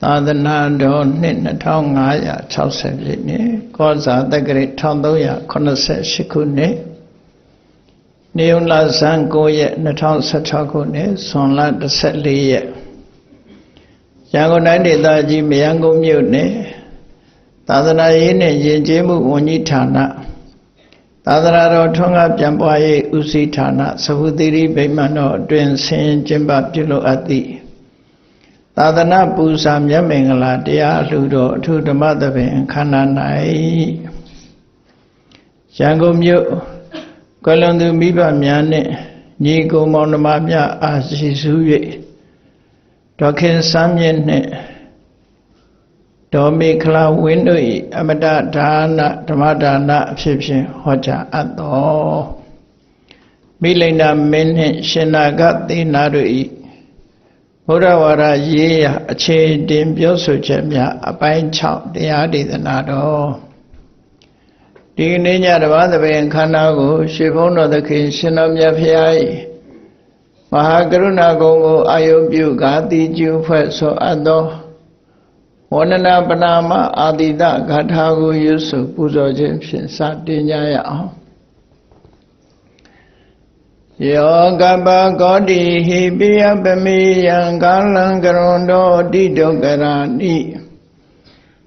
သာသနာတော်နှစ်2560ပြည့်နှစ်ကောဇာတက္ကရာ1388ခုနှစ်နေုံလဆန်း9ရက်2016ခုနှစ်ဇွန်လ14ရက်ရန်ကုန်တိုင်းဒေသကြီးမရမ်းကုန်းမြို့နယ်သာသနာရေးနဲ့ယဉ်ကျေးမှုဝန်ကြီးဌာနသာသနာတော်ထွန်းကားပြန်ပွားရေးဦးစီးဌာနသဟုသီရိဗိမာန်တော်အတွင်ဆင်ကျင်းပပြုလုပ်အပ်သည့်သာသနာပူဇာမြတ်မင်္ဂလာတရားအလှူတော်အထူးဓမ္မသဘင်ခန္ဓာ၌ရန်ကုန်မြို့ကွယ်လွန်သူမိဘများနှင့်ညီကိုမောင်နှမများအားရှိစု၍ဒေါခင်စမ်းမြင့်နှင့်ဒေါ်မေခလာဝင်းတို့၏အမတဒါနဓမ္မဒါနအဖြစ်ဖြင့်ဟောကြားအပ်သောမိလိန်နာမင်းနှင့်ရှင်နာဂသေနာတို့၏ဘုရားဝါဒရေးရာအခြေတင်ပြောဆိုချက်များအပိုင်း6တရားဒေသနာတော်ဒီနေ့ညဓမ္မသဘင်ခန္ဓာကိုရွှေဘုန်းတော်သခင်ရှင်တော်မြတ်ဖရာ၏မဟာကရုဏာကုံကိုအာယုပြုကာတိကျူဖွဲ့ဆိုအပ်သောဝန္ဒနာပနာမအာတိတဂါထာကိုရွတ်ဆိုပူဇော်ခြင်းဖြင့်စတင်ကြရအောင်ယောကပကောတိဟိပိယပမေယံကာလံကရွန်တောတိဒုက္ခရာနိ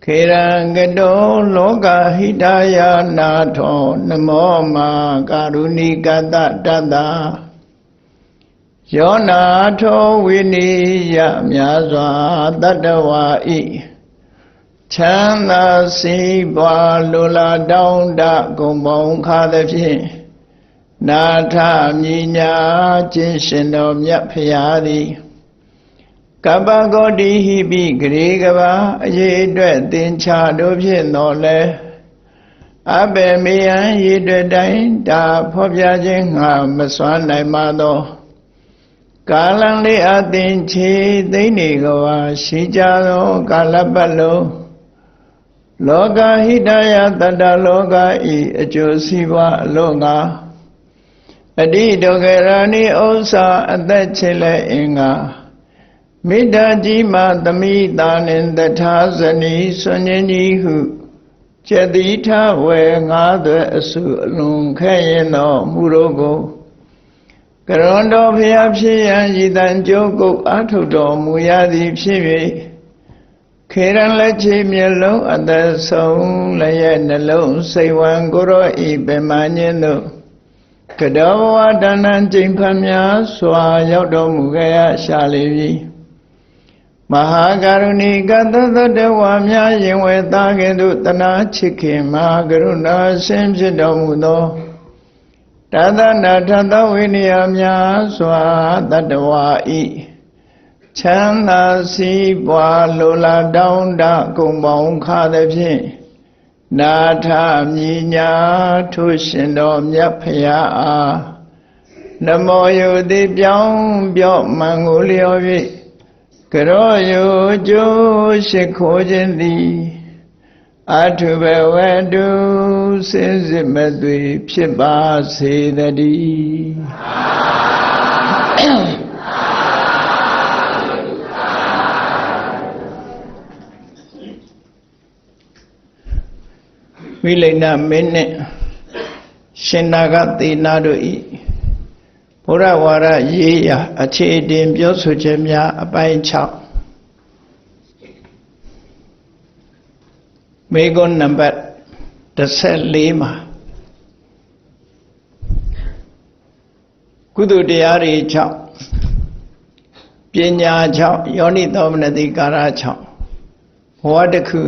ခေရံကတောလောကဟိတယနာထောနမောမာကာရုဏိကတတတ္တယောနာထောဝိနိယမြာစွာတတ္တဝါဤချမ်းသာစီးပွားလိုလားတောင်းတဂုံပေါင်းခါသဖြင့်နာထမြညာခြင်းရှင်တော်မြတ်ဖရာသည်ကပ္ပဂေါတိဟိပိဂရေကဘာအရေးအတွက်သင်္ချာတို့ဖြင့်တော်လဲအဘေမေယံရေအတွက်တိုင်းဒါဖော်ပြခြင်းငါမစွမ်းနိုင်ပါသောကာလံလေးအသင်ချေသိနေကဘာရှိကြသောကာလပတ်လုံးလောကဟိတယတတ္တလောကဤအကျိုးစီးပွားအလို့ငါအတိဒုက္ခရာနိဥစ္စာအသက်ချေလဲအင်္ဂါမေတ္တာကြီးမှသမိတာနှင့်တထာဇနီဆွန်ခြင်းကြီးဟုကျက်တိထဝေငါးသွဲအစုအလွန်ခဲရင်သောမူတို့ကိုကရွန်တော်ဖျားဖြစ်ရန်ရည်တန်ကြိုးကုပ်အားထုတ်တော်မူရသည်ဖြစ်၍ခေရန်လက်ချေမျက်လုံးအသက်ဆုံးလည်းရဲ့နှလုံးစိတ်ဝံကိုရောဤပင်မညင်းတို့ကတောဘဝတဏ္ဍကျိန်ဖန်များစွာရောက်တော်မူခဲ့ရရှာလေပြီမဟာကရုဏီကသတ္တဝါများရင်ဝေသားကဲ့သို့တနာချစ်ခင်မဟာကရုဏာရှင်ဖြစ်တော်မူသောတသနာထသဝိနည်းများစွာတတ္တဝါဤချမ်းသာစီးပွားလိုလားတောင်းတဂုံပေါင်းခါသဖြင့်နာထမြညာထိုရှင်တော်မြတ်ဖရာအားနမောယုတိပြောင်းပြော့မှန်ကိုလျော်၍ကရောယုကျိုးရှိခိုးခြင်းသည်အထုဘဝတုစင်စစ်မသွေဖြစ်ပါစေတည်းဝိလိန်နာမင်းနှင့်ရှင်နာဂသေနာတို့ဤဘုရားဝါဒရေးရာအခြေတင်ပြောဆိုချက်များအပိုင်း6မေကွန်းနံပါတ်14မှာကုသိုလ်တရားတွေ6ပညာ6ယောနိသောမနတိကာရ6ဘဝတစ်ခု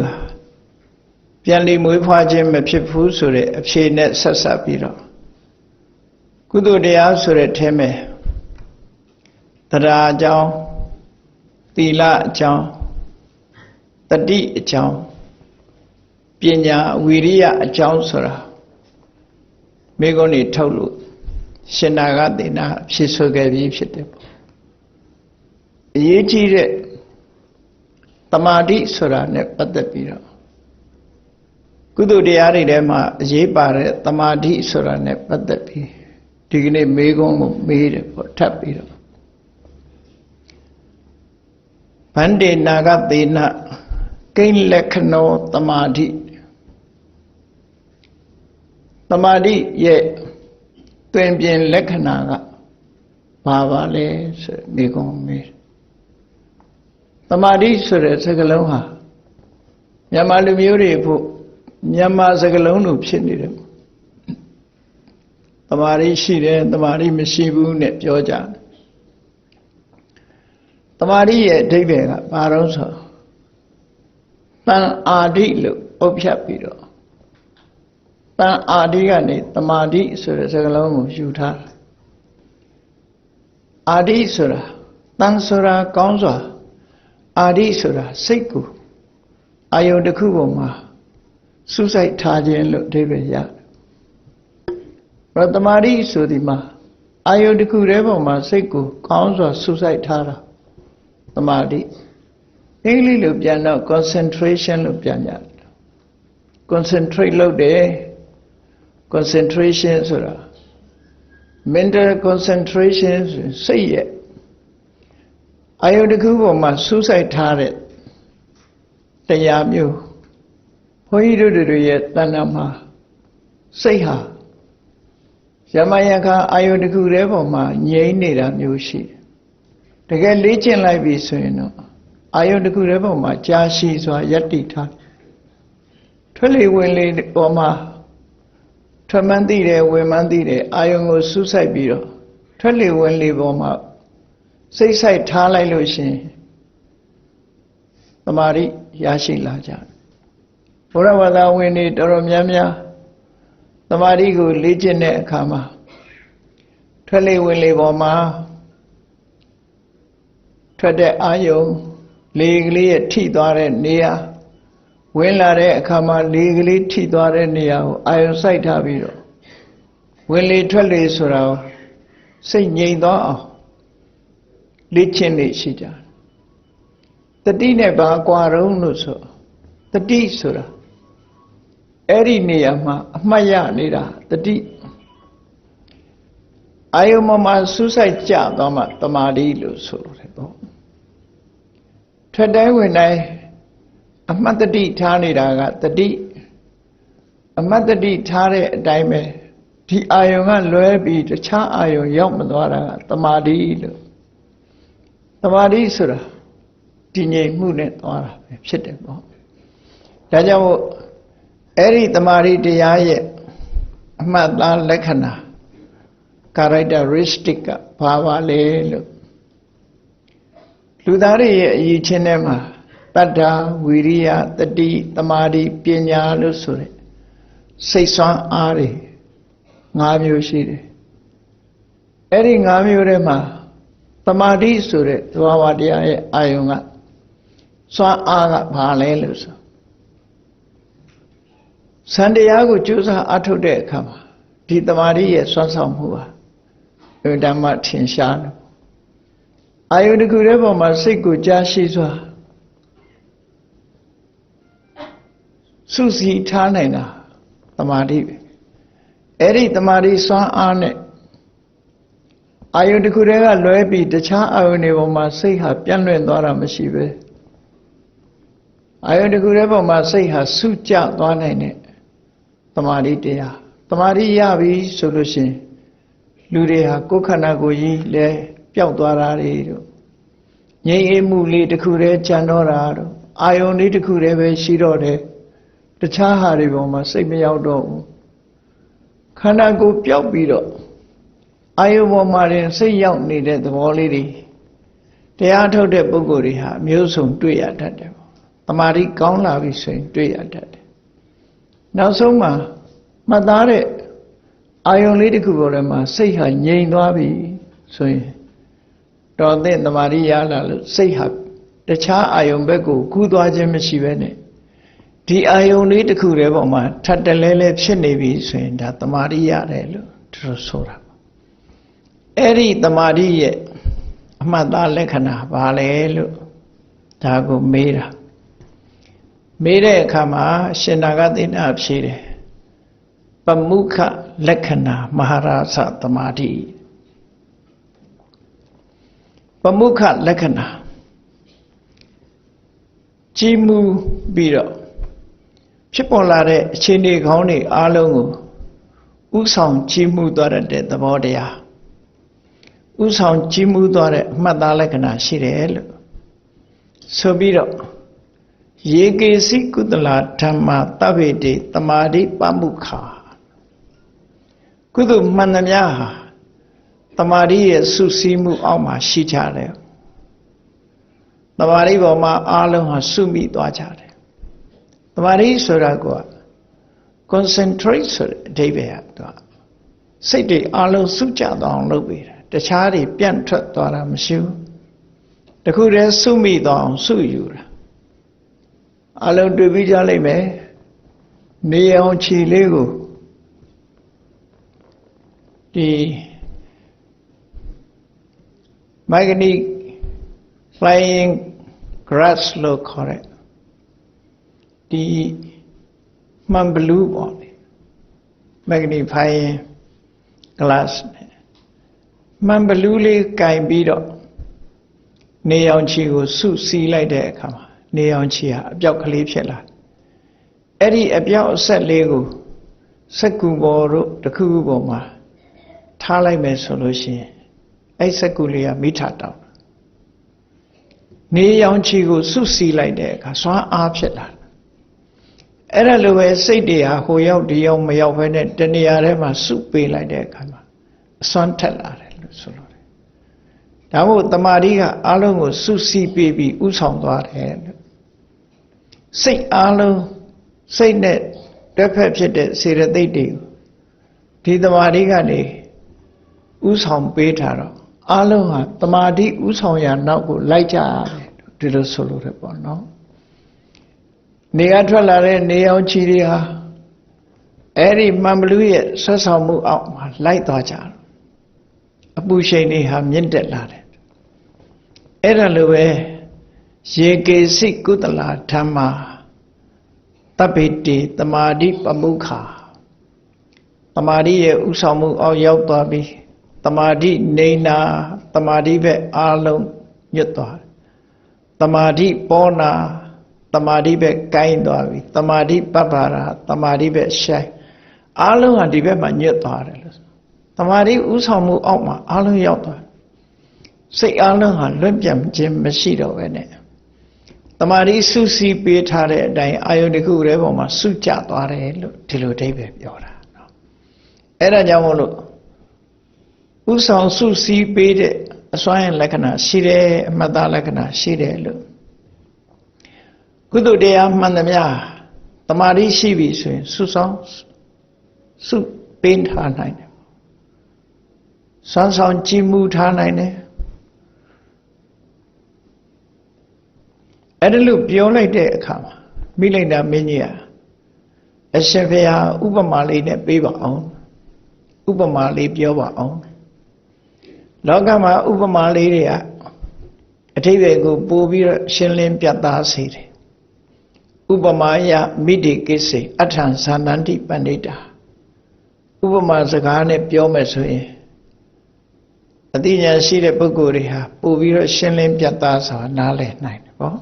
ပြန်လီမွေးဖွားခြင်းမဖြစ်ဘူးဆိုတဲ့အဖြေနဲ့ဆက်ဆက်ပြီးတော့ကုသိုလ်တရားဆိုတဲ့ထဲမှာတရားအကြောင်းသီလအကြောင်းတတိအကြောင်းပညာဝီရိယအကြောင်းဆိုတာမိဂုဏ်တွေထုတ်လို့ရှင်နာဂသေနာဖြစ်ဆိုခဲ့ပြီးဖြစ်တယ်ပေါ့အရေးကြီးတဲ့တမာတိဆိုတာနဲ့ပတ်သက်ပြီးတော့ကုသိုလ်တရားတွေထဲမှာအရေးပါတဲ့တမာတိဆိုတာနဲ့ပတ်သက်ပြီးဒီကနေ့မေးခွန်းကိုမေးတယ်ပေါ့ထပ်ပြီးတော့ Bande Nagadina Kain Lekno Tamadi Tamadi ye Twin Lekanaga Baba le Nigome Tamadi Sure Sagaloha Yamalumuri Yama Sagalonu Pshinidum Tamari Shire Tamari Mishibu Net Georgia Tamari David Barosa Tan Adi look Opshapiro Tan Adigani Tamadi Sura Sagalonu Shuta Adi Sura Tan Sura Kaunsa Adi Sura Siku Ayo de Kuboma Suicide Tajin look David Yat Ratamari Sudima Ayo de Kurevoma Siku Kaunsa Suicide Tara Tamadi English look Jana concentration look Jana Concentrate look there concentration Sura Mental concentration say it Ayo de Kuboma Suicide Tara Tayamu Hoidu yet Tanama say ha Yamayaka Ayo de Kurevoma Ye Nida Mushi To get legion like this, you know. Ayo de Kurevoma Jashi so Yatita Twilly Willy Oma Tramandide Wemandide Ayo Suicide Bureau Twilly Willy Boma Say Sai Tala Lucian Tamari Yashi Laja Urawada Winnie Doromyamya Tamari go Legion Kama Twilly Willy Boma Trade Ayo legally a T-Dore near Winlare Kama legally T-Dore near Ayo Site Habiro Winley Twelly Surao Say Yado Lichin Shija The Dine Baguarunuso The D Sura Eri Niyama Maya Nira The D Ayo Mama Suicide Jadama Tamadi Luso Today when a mother D Tani Raga the D a mother D Tare Dime T Ayonga Loebi the Cha Ayo Yomadora Tamadi Sura Tine Munet or Shitabo Rajawo Eri Tamari Diaye Amadla Lekana Characteristic Pava Le Ludari Yichinema Tada Viriya Tadi Tamadi Pinya Lusure Saisan Ari Ngamyo Shire Eri Ngamyo Rema Tamadi Sure Tuavadia Ayunga Swan Aga Pale Lusa Sandiago Chusa Atude Kama Di Tamadi Swan Samhua Udama Tinshan Ayo de Kureva Masiku Jashiswa Susi Tanena Tamadi Eri Tamadi Swan Arne Ayo de Kureva Loebi the Cha Ayo Masiha Pianwen Dora Mashive Ayo de Kureva Masiha Suja Dwanene Tamadi Dea Tamadi Yavi Solution Ludeha Kokana Goyi Le Piaudarari Ye Muli the Kure Chanora Ioni the Kureve Shirode the Chahari Boma say me out of Kanago Piaubido Iowa Marin say young needed the lady. They are told the Bogoriha, Musum do at that. Amari Gauna we say do at that. Now so Madare Ioni the Kurema say her Ye Navi so Don't then the Maria say her the Cha Ion Bego, good Wajem Shivene. The Ioni the Kurevoma, Tatalele Chenevi saying that the Maria Trusora. Eri the Maria Amada Lekana, Valelu, Tago Mira. Mire Kama, Shenagadina Abshire. Pamukha Lekana, Maharaja Tamadi. Pamukha Lekana. ကြီးမှုပြီးတော့ဖြစ်ပေါ်လာတဲ့အခြေအနေကောင်းတွေအားလုံးကိုဥဆောင်ကြီးမှုသွားတဲ့သဘောတရားဥဆောင်ကြီးမှုသွားတဲ့အမှတ်သားလက္ခဏာရှိတယ်လို့ဆိုပြီးတော့ယေကေစိကုသလဓမ္မတဗ္ဗေတိတမာတိပမှုခာကုသိုလ်မှန်သမျှဟာတမာတိရဲ့စုစည်းမှုအောက်မှာရှိကြတယ်တမာတိပေါ်မှာအားလုံးဟာစုမိသွားကြတယ်တမာတိဆိုတာက concentrate ဆိုတဲ့အဓိပ္ပာယ်ကစိတ်တွေအားလုံးစုကြသွားအောင်လုပ်ပေးတာတခြားတွေပြန့်ထွက်သွားတာမရှိဘူးတခုတည်းစုမိသွားအောင်စုယူတာအလုံးတွေ့ပြီးကြလိမ့်မယ်နေအောင်ခြေလေးကိုဒီ magnetic flying grass လို့ခေါ်တဲ့ဒီမှန်ဘလူးပေါ့လေ magnetic flying glass မှန်ဘလူးလေးကင်ပြီးတော့နေအောင်ခြေကိုစုစည်းလိုက်တဲ့အခါမှာနေအောင်ခြေဟာအပြောက်ကလေးဖြစ်လာအဲ့ဒီအပြောက်အဆက်လေးကိုစက္ကူပေါ်တို့တစ်ခုခုပေါ်မှာထားလိုက်မယ်ဆိုလို့ရှိရင်အဲ့စက္ကူလေးကမိထတောင်နေအောင်ခြေကိုစုစည်းလိုက်တဲ့အခါစွမ်းအားဖြစ်လာအဲ့ဒါလိုပဲစိတ်တွေဟာဟိုရောက်ဒီရောက်မရောက်ဘဲနဲ့တဏှာထဲမှာစုပေးလိုက်တဲ့အခါမှာအစွမ်းထက်လာတယ်လို့ဆိုလို့တယ်ဒါမို့တမာတိကအလုံးကိုစုစည်းပေးပြီးဥဆောင်သွားတယ်လို့စိတ်အလုံးစိတ်နဲ့တစ်ဖက်ဖြစ်တဲ့စေတသိက်တွေကိုဒီတမာတိကနေဥဆောင်ပေးထားတော့အလုံးဟာတမာတိဥဆောင်ရာနောက်ကိုလိုက်ကြရတယ်ဒီလိုဆိုလို့ရပေါ့နော်နေကထွက်လာတဲ့နေအောင်ချီတွေဟာအဲ့ဒီမှန်ဘလူးရဲ့ဆွဆောင်မှုအောက်မှာလိုက်သွားကြတယ်အပူရှိန်တွေဟာမြင့်တက်လာတယ်အဲ့ဒါလိုပဲယေကေစိကုသလဓမ္မတဗ္ဗေတိတမာတိပမှုခာတမာတိရဲ့ဥဆောင်မှုအောက်ရောက်သွားပြီတမာတိနေနာတမာတိပဲအားလုံးညွတ်သွားတမာတိပေါ်နာတမာတိပဲကိုင်းသွားပြီတမာတိပပ္ပါရာတမာတိပဲရှိုင်းအားလုံးဟာဒီဘက်မှာညွတ်သွားတယ်လို့တမာတိဥဆောင်မှုအောက်မှာအားလုံးရောက်သွားစိတ်အားလုံးဟာလွတ်ပြတ်ခြင်းမရှိတော့ပဲနဲ့တမာတိစုစည်းပေးထားတဲ့အတိုင်းအာယုန်တစ်ခုတည်းပေါ်မှာစုကြသွားတယ်လို့ဒီလိုအဓိပ္ပာယ်ပြောတာနော်အဲ့ဒါကြောင့်မို့လို့ဥဆောင်စုစည်းပေးတဲ့အစွမ်းရဲ့လက္ခဏာရှိတယ်အမှတ်သားလက္ခဏာရှိတယ်လို့ကုသိုလ်တရားမှန်သမျှတမာတိရှိပြီဆိုရင်စုဆောင်စုပေးထားနိုင်တယ်စွမ်းဆောင်ကြည်မှုထားနိုင်တယ်အဲ့ဒါလို့ပြောလိုက်တဲ့အခါမှာမိလိုက်တာမင်းကြီးကအရှင်ဘုရားဥပမာလေးနဲ့ပေးပါအောင်ဥပမာလေးပြောပါအောင်လောကမှာဥပမာလေးတွေကအထိပ္ပယ်ကိုပို့ပြီးတော့ရှင်းလင်းပြသစေတယ်ဥပမာယမိတိကိစ္စေအထံဇာနန္တိပဏိတာဥပမာစကားနဲ့ပြောမယ်ဆိုရင်အသိဉာဏ်ရှိတဲ့ပုဂ္ဂိုလ်တွေဟာပို့ပြီးတော့ရှင်းလင်းပြသဆိုတာနားလည်နိုင်တယ်ပေါ့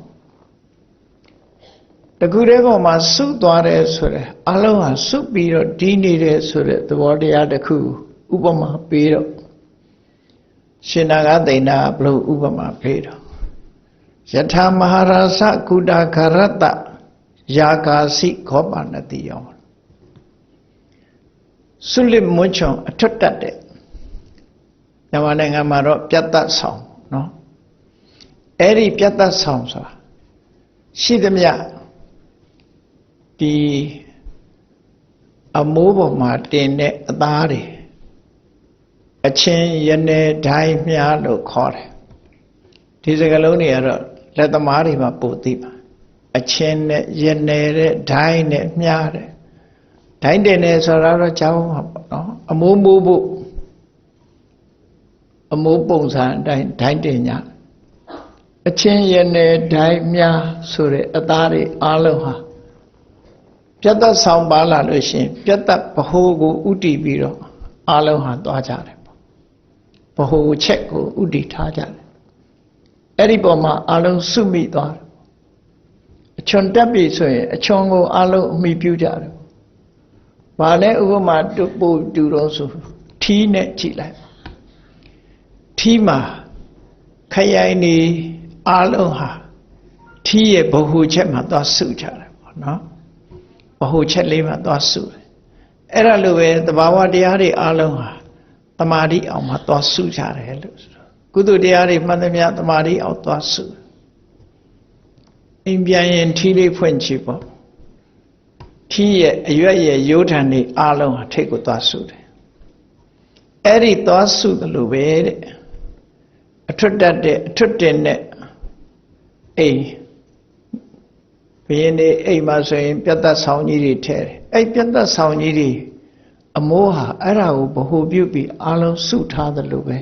တခုတည်းပေါ်မှာစုသွားတယ်ဆိုတဲ့အလုံးဟာစုပြီးတော့ဒီနေတယ်ဆိုတဲ့သဘောတရားတစ်ခုဥပမာပေးတော့ရှင်နာဂသိဏဘလို့ဥပမာပေးတော့ယထာမဟာရာဇကုတာခရတ္တယာကာစီခောပါဏတိယောဆုလစ်မွန်းချွန်အထွတ်တတ်တဲ့မြန်မာနိုင်ငံမှာတော့ပြတ်သက်ဆောင်နော်အဲ့ဒီပြတ်သက်ဆောင်ဆိုတာရှိသမျှဒီအမိုးပေါ်မှာတင်တဲ့အသားတွေအချင်းရနေဒိုင်းမြားလို့ခေါ်တယ်ဒီစကားလုံးတွေကတော့လက်သမားတွေမှာပို့သိပါအချင်းနဲ့ရနေတဲ့ဒိုင်းနဲ့မြားတဲ့ဒိုင်းတင်နေဆိုတာတော့ကြောင်းမှာပေါ့နော်အမိုးမိုးဖို့အမိုးပုံစံအတိုင်းဒိုင်းတင်ညာအချင်းရနေဒိုင်းမြားဆိုတဲ့အသားတွေအားလုံးဟာပြတ်သက်ဆောင်ပါလာလို့ရှိရင်ပြတ်သက်ဘ ਹੁ ကိုဥတည်ပြီးတော့အားလုံးဟာသွားကြတယ်ပေါ့ဘ ਹੁ ချက်ကိုဥတည်ထားကြတယ်အဲ့ဒီပေါ်မှာအားလုံးစုမိသွားတယ် ချွန်တက်ပြီဆိုရင်အချွန်ကိုအလုံးအမိပြုကြတယ်။ဘာလဲဥပမာပို့တူတော့ဆိုထီးနဲ့ကြည့်လိုက်။ထီးမှာခရိုင်နေအလုံးဟာထီးရဲ့ဗဟုချက်မှာသွားစုကြတယ်ပေါ့နော်။ဗဟုချက်လေးမှာသွားစုတယ်။အဲ့ဒါလိုပဲသဘာဝတရားတွေအလုံးဟာတမာတိအောင်မှာသွားစုကြတယ်လို့ဆိုတော့ကုသိုလ်တရားတွေမှန်သမျှတမာတိအောင်သွားစုအိမ်ပြန်ရင်ထီးလေးဖွင့်ကြည့်ပေါ့ထီးရဲ့အရွက်ရဲ့ရိုးထန်တွေအလုံးဟာထိတ်ကိုသွားစုတယ်အဲ့ဒီသွားစုတယ်လို့ပဲတဲ့အထွတ်တက်တဲ့အထွတ်တင်တဲ့အိမ်ဘုရင်တွေအိမ်မှာဆိုရင်ပြတ်သက်ဆောင်ကြီးတွေထဲတယ်အဲ့ပြတ်သက်ဆောင်ကြီးတွေအမိုးဟာအဲ့ဒါကိုဗဟုပြုပြီးအလုံးစုထားတယ်လို့ပဲ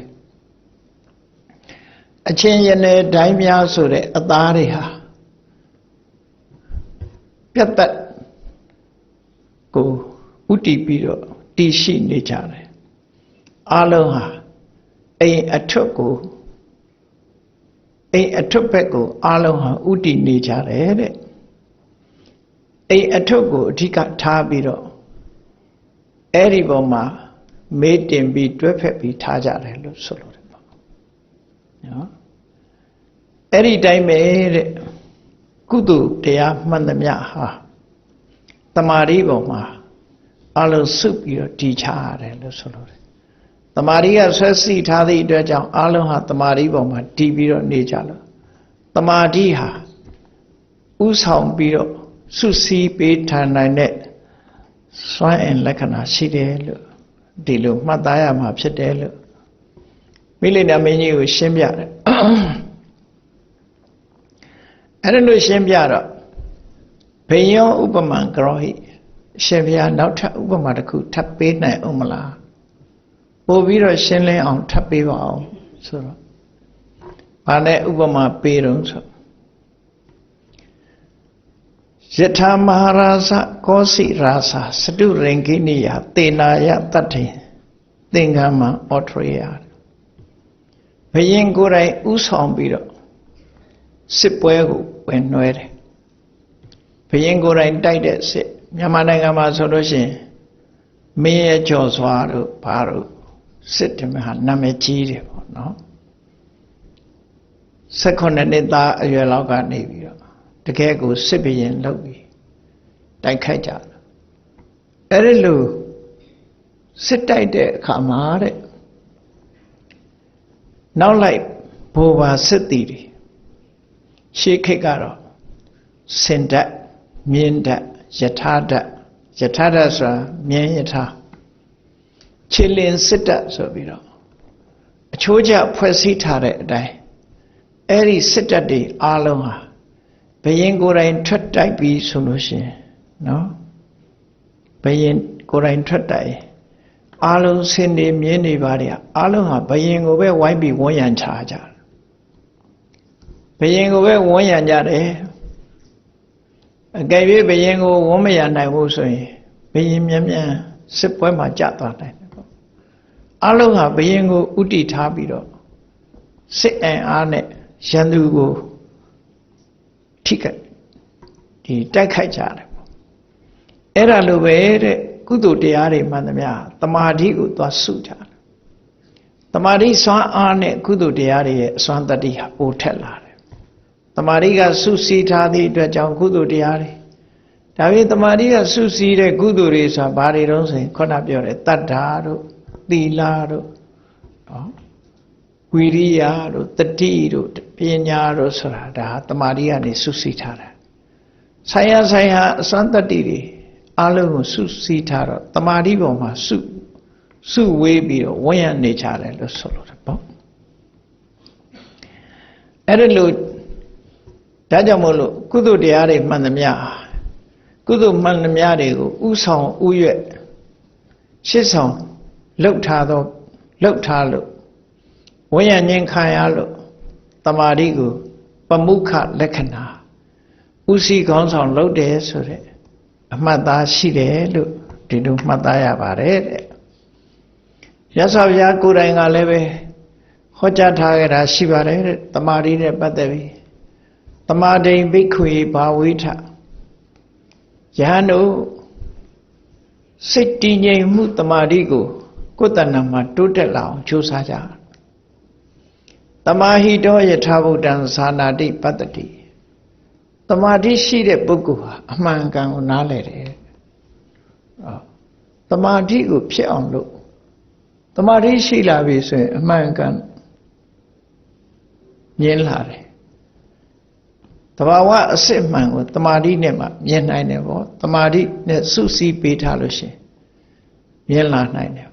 အချင်းရနေတိုင်းများဆိုတဲ့အသားတွေဟာပြတ်သက်ကိုဥတည်ပြီးတော့တည်ရှိနေကြတယ်အလုံးဟာအိမ်အထွတ်ကိုအိမ်အထွတ်ဘက်ကိုအလုံးဟာဥတည်နေကြတယ်တဲ့အိမ်အထွတ်ကိုအဓိကထားပြီးတော့အဲ့ဒီပေါ်မှာမေးတင်ပြီးတွဲဖက်ပြီးထားကြတယ်လို့ဆိုလို့တယ်ပေါ့နော်အဲ့ဒီတိုင်းပဲတဲ့ကုသိုလ်တရားမှန်သမျှဟာတမာရီပေါ်မှာအလုံးစုပြီးတော့တည်ချရတယ်လို့ဆိုလို့တယ်တမာရီကဆွဲစီထားသည့်အတွက်ကြောင့်အလုံးဟာတမာရီပေါ်မှာတည်ပြီးတော့နေကြလို့တမာတိဟာဥဆောင်ပြီးတော့စုစည်းပေးထားနိုင်တဲ့စွမ်းအင်လက္ခဏာရှိတယ်လို့ဒီလိုမှတ်သားရမှာဖြစ်တယ်လို့မိလိနာမင်းကြီးကိုရှင်းပြတယ်အဲ့ဒါလို့ရှင်းပြတော့ဘယံဥပမာကရောဟိရှင်ဘုရားနောက်ထပ်ဥပမာတစ်ခုထပ်ပေးနိုင်အောင်မလားပို့ပြီးတော့ရှင်းလင်းအောင်ထပ်ပေးပါအောင်ဆိုတော့ဘာနဲ့ဥပမာပေးတော့ဆိုယထာမဟာရာဇကောစီရာဇစတုရင်ကိနိယသေနာယတတ္ထေသင်္ကမ္မဩထရေယဘယင်ကိုယ်တိုင်ဥဆောင်ပြီးတော့စစ်ပွဲကိုဝင်နှွဲတယ်ဘယင်ကိုယ်တိုင်တိုက်တဲ့စစ်မြန်မာနိုင်ငံမှာဆိုလို့ရှိရင်မင်းရဲ့ကြော်စွာတို့ဘာတို့စစ်တမဟာနာမည်ကြီးတယ်ပေါ့နော်18နှစ်သားအရွယ်လောက်ကနေပြီးတော့တကယ်ကိုစစ်ဘယင်လုပ်ပြီးတိုက်ခိုက်ကြတယ်အဲ့ဒီလိုစစ်တိုက်တဲ့အခါမှာတဲ့နောက်လိုက်ဘိုးဘာစစ်တီတွေရှေးခေတ်ကတော့စင်ဓာတ်မြင်းဓာတ်ယထာဓာတ်ဆိုတာမြင်းယထာခြေလင်းစစ်တပ်ဆိုပြီးတော့အချိုးကျဖွဲ့စည်းထားတဲ့အတိုင်းအဲ့ဒီစစ်တပ်တွေအားလုံးဟာဘယင်ကိုယ်တိုင်ထွက်တိုက်ပြီးဆိုလို့ရှိရင်နော်ဘယင်ကိုယ်တိုင်ထွက်တိုက်အားလုံးဆင်းနေမြင်းနေပါတဲ့အားလုံးဟာဘယင်ကိုပဲဝိုင်းပြီးဝန်းရံချကြတယ်ဘယင်ကိုပဲဝန်းရံကြတယ်အကယ်၍ဘယင်ကိုဝန်းမရနိုင်ဘူးဆိုရင်ဘယင်မြန်မြန်စစ်ပွဲမှာကြာသွားတယ်ပေါ့အားလုံးဟာဘယင်ကိုဥတီထားပြီးတော့စစ်အင်အားနဲ့ရန်သူကိုထိခိုက်ဒီတိုက်ခိုက်ကြတယ်ပေါ့အဲ့ဒါလိုပဲတဲ့ကုသိုလ်တရားတွေမှန်သမျှတမာတိကိုသွားစုကြတယ်တမာတိစွမ်းအားနဲ့ကုသိုလ်တရားတွေရဲ့အစွမ်းတတ္တိဟာပိုထက်လာတယ်တမာတိကစုစည်းထားသည့်အတွက်ကြောင့်ကုသိုလ်တရားတွေဒါပေမဲ့တမာတိကစုစည်းတဲ့ကုသိုလ်တွေဆိုတာဘာတွေတုံးဆိုရင်ခုနပြောတဲ့တတ္ထာတို့သီလတို့နော်ဝိရိယတို့တတိတို့ပညာတို့ဆိုတာဒါတမာတိကနေစုစည်းထားတာဆိုင်ရာအစွမ်းတတ္တိတွေအလုံးကိုစုစည်းထားတော့တမာတိပေါ်မှာစုဝေးပြီးတော့ဝန်းရံနေကြတယ်လို့ဆိုလို့တယ်ပေါ့အဲ့ဒါလို့ဒါကြောင့်မို့လို့ကုသိုလ်တရားတွေမှန်သမျှကုသိုလ်မှန်သမျှတွေကိုဥဆောင်ဥရွက်ရှစ်ဆောင်လှုပ်ထားလို့ဝိညာဉ်ချင်းခံရလို့တမာတိကိုပမုခလက္ခဏာဥစီကောင်းဆောင်လုပ်တယ်ဆိုတဲ့အမှတ်သားရှိတယ်လို့ဒီလိုမှတ်သားရပါတယ်တဲ့ရသော်ဘုရားကိုယ်တိုင်ကလည်းပဲဟောကြားထားခဲ့တာရှိပါတယ်တဲ့တမာတိနဲ့ပတ်သက်ပြီးတ မာဒိန်ဘိက္ခွေဘာဝိထယဟန်တို့စိတ်တည်ငြိမ်မှုတမာတိကိုကိုယ်တဏ္ဍာမှာတိုးတက်လာအောင်ကြိုးစားကြတမာဟိတောယထာဘုဒ္ဓံသာနာတိပတ္တိတမာတိရှိတဲ့ပုဂ္ဂိုလ်ဟာအမှန်ကန်ကိုနားလည်တယ်တမာတိကိုဖြစ်အောင်လို့တမာတိရှိလာပြီဆိုရင်အမှန်ကန်မြင်လာတယ်တဘာဝအစစ်မှန်ကိုတမာတိနဲ့မှမြင်နိုင်တယ်ပေါ့တမာတိနဲ့စုစည်းပေးထားလို့ရှိရင်မြင်လာနိုင်တယ်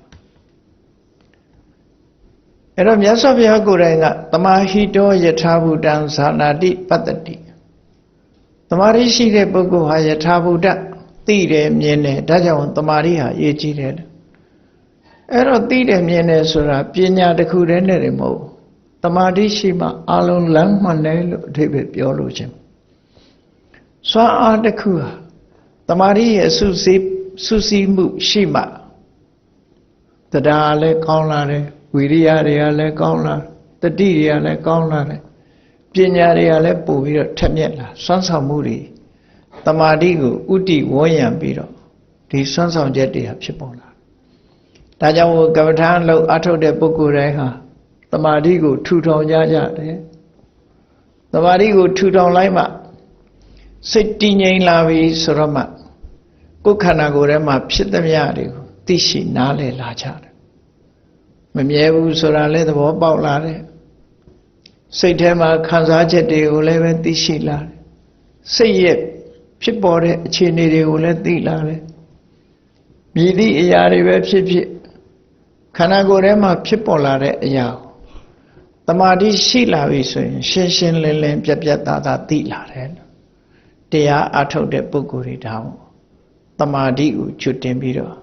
အဲ့တော့မြတ်စွာဘုရားကိုယ်တိုင်ကတမာဟိတောယထာဘုဒ္ဓံဇာနာတိပတ္တိတမာတိရှိတဲ့ပုဂ္ဂိုလ်ဟာယထာဘုဒ္ဓသိတယ်မြင်တယ်ဒါကြောင့်တမာတိဟာအရေးကြီးတယ်အဲ့တော့သိတယ်မြင်တယ်ဆိုတာပညာတစ်ခုတည်းနဲ့မဟုတ်တမာတိရှိမှအလုံးလမ်းမှန်တယ်လို့အဓိပ္ပာယ်ပြောလို့ခြင်းစွမ်းအားတစ်ခုဟာတမာတိရဲ့စုစည်းမှုရှိမှတရားလည်းကောင်းလာတယ်ဝိရိယတွေကလည်းကောင်းလာတတိတွေကလည်းကောင်းလာတယ်ပညာတွေကလည်းပို့ပြီးတော့ထက်မြက်လာစွမ်းဆောင်မှုတွေတမာတိကိုဥတည်ဝန်းရံပြီးတော့ဒီစွမ်းဆောင်ချက်တွေဟာဖြစ်ပေါ်လာဒါကြောင့်ကမ္မထာလို့အထုတ်တဲ့ပုဂ္ဂိုလ်တိုင်းဟာတမာတိကိုထူထောင်ကြတယ်တမာတိကိုထူထောင်လိုက်မှစိတ်တည်ငြိမ်လာပြီဆိုတော့မှကိုယ်ခန္ဓာကိုယ်ထဲမှာဖြစ်သမျှတွေကိုသိရှိနားလည်လာကြတယ်မမြဲဘူးဆိုတာလည်းသဘောပေါက်လာတယ်စိတ်ထဲမှာခံစားချက်တွေကိုလည်းပဲသိရှိလာတယ်စိတ်ရဲ့ဖြစ်ပေါ်တဲ့အခြေအနေတွေကိုလည်းသိလာတယ်မြည်သည့်အရာတွေပဲဖြစ်ဖြစ်ခန္ဓာကိုယ်ထဲမှာဖြစ်ပေါ်လာတဲ့အရာတမာတိရှိလာပြီဆိုရင်ရှင်းရှင်းလင်းလင်းပြတ်ပြတ်သားသားသိလာတယ်တရားအထုတ်တဲ့ပုဂ္ဂိုလ်တွေတောင်တမာတိကိုချွတ်တင်ပြီးတော့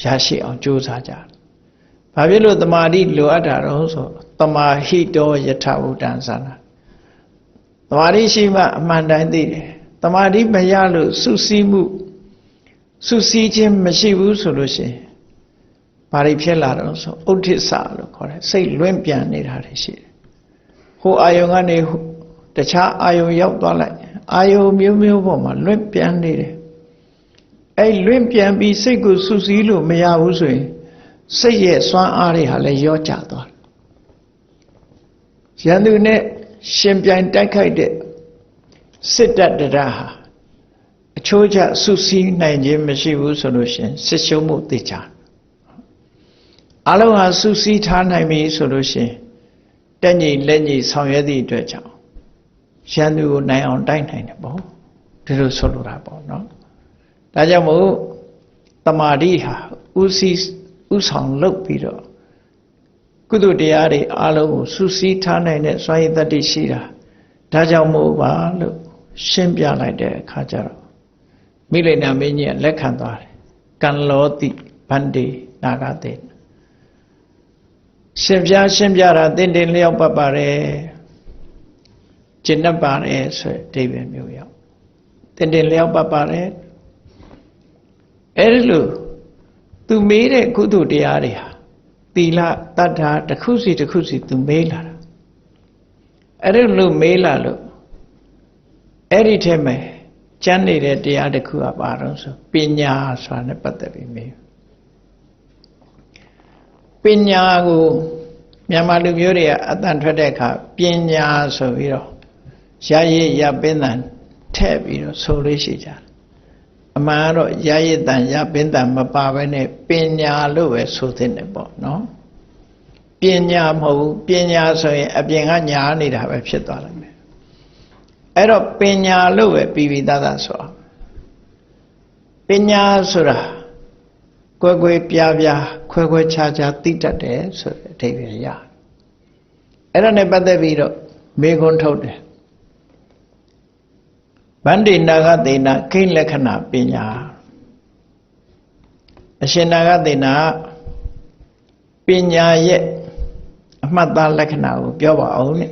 ရရှိအောင်ကြိုးစားကြတယ်။ဘာဖြစ်လို့တမာတိလိုအပ်တာတော့ဆိုတမာဟိတောယထာဘုဒ္ဓံသာနာတမာတိရှိမှအမှန်တိုင်းသိတယ်။တမာတိမရလို့စုစည်းခြင်းမရှိဘူးဆိုလို့ရှိရင်ဘာတွေဖြစ်လာတော့ဆိုဥဒ္ဓစ္စလို့ခေါ်တယ်စိတ်လွင့်ပြန်နေတာတွေရှိတယ်။ဟိုအာယုံကနေတခြားအာယုံရောက်သွားလိုက်အာယုံမျိုးမျိုးပေါ်မှာလွင့်ပြန်နေတယ်အဲ့လွင့်ပြန်ပြီးစိတ်ကိုစုစည်းလို့မရဘူးဆိုရင်စိတ်ရဲ့စွမ်းအားတွေဟာလည်းရောကျသွားတယ်ရန်သူနဲ့ရှင်ပြိုင်တိုက်ခိုက်တဲ့စစ်တပ်တရားဟာအချိုးကျစုစည်းနိုင်ခြင်းမရှိဘူးဆိုလို့ရှင်စစ်ရှုံးမှုသိကြအလုံးဟာစုစည်းထားနိုင်ပြီဆိုလို့ရှင်တက်ညီလက်ညီဆောင်ရွက်သည့်အတွက်ကြောင့်ရန်သူကိုနိုင်အောင်တိုက်နိုင်တယ်ပေါ့ဒီလိုဆိုလိုတာပေါ့နော်ဒါကြောင့်မို့တမာတိဟာဥဆောင်လုပ်ပြီးတော့ကုသိုလ်တရားတွေအလုံးကိုစုစည်းထားနိုင်တဲ့စွမ်းရည်တတ္တိရှိတာဒါကြောင့်မို့ပါလို့ရှင်းပြလိုက်တဲ့အခါကျတော့မိလိန်နာမင်းကြီးကလက်ခံသွားတယ်ကံလောတိဗန္တိနာဂတေရှင်းပြတာတင်းတင်းလျောက်ပတ်ပါတယ်ကျင့်တတ်ပါတယ်ဆိုတဲ့အဓိပ္ပာယ်မျိုးရောက်တင်းတင်းလျောက်ပတ်ပါတယ်အဲ့ဒီလိုသူမေးတဲ့ကုသိုလ်တရားတွေဟာသီလတတ္ထာတစ်ခုစီသူမေးလာတာအဲ့ဒီလိုမေးလာလို့အဲ့ဒီထဲမှာကျမ်းနေတဲ့တရားတစ်ခုကပါတော့ဆိုပညာဆိုတာနဲ့ပတ်သက်ပြီးမေးပညာကိုမြန်မာလူမျိုးတွေကအတန်ထွက်တဲ့အခါပညာဆိုပြီးတော့ရရည်ရပင်တန်ထည့်ပြီးတော့ဆိုလို့ရှိကြတယ်အမှန်တော့ရရည်တန်ရပင်တန်မပါဘဲနဲ့ပညာလို့ပဲဆိုသင့်တယ်ပေါ့နော်ပညာမဟုတ်ဘူးပညာဆိုရင်အပြင်ကညာနေတာပဲဖြစ်သွားလိမ့်မယ်အဲ့တော့ပညာလို့ပဲပြီးသားဆိုပညာဆိုတာကွယ်ပြားခွဲခြားသိတတ်တယ်ဆိုတဲ့အဓိပ္ပာယ်ရအဲ့ဒါနဲ့ပတ်သက်ပြီးတော့မေခွန်းထုတ်တယ်ဗန္တိနာဂသေနခိလက္ခဏာပညာအရှင်နာဂသေနပညာရဲ့အမှတ်သားလက္ခဏာကိုပြောပါအောင်လေ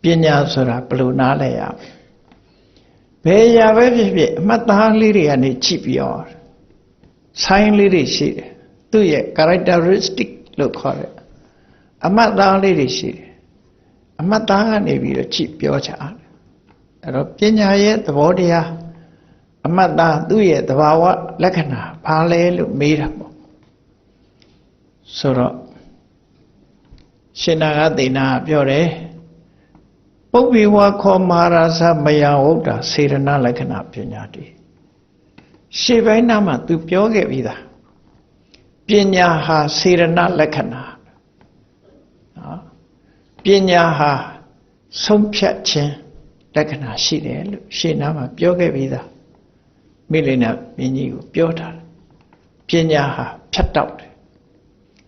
ပညာဆိုတာဘယ်လိုနားလဲရဘယ်ရာပဲဖြစ်ဖြစ်အမှတ်သားလေးတွေကနေကြည့်ပြီးတော့ဆိုင်းလေးတွေရှိတယ်သူ့ရဲ့ characteristic လို့ခေါ်တယ်အမှတ်သားလေးတွေရှိတယ် အမှတ်သားကနေပြီးတော့ကြည့်ပြောချတယ်အဲ့တော့ပညာရဲ့သဘောတရားအမှတ်သားသူ့ရဲ့သဘာဝလက္ခဏာဘာလဲလို့မေးတာပေါ့ဆိုတော့ရှင်နာဂသေနာပြောတယ်ပုပ္ပိဝါခောမဟာရသမယဝုဒ္ဓစေရဏလက္ခဏာပညာတိရှေ့ပိုင်းနာမှာသူပြောခဲ့ပြီးသားပညာဟာစေရဏလက္ခဏာနော်ပညာဟာဆုံးဖြတ်ခြင်းလက္ခဏာရှိတယ်လို့ရှေ့နာမှာပြောခဲ့ပြီးသားမိလိန်နာမင်းကြီးကိုပြောထားတယ်ပညာဟာဖြတ်တောက်တယ်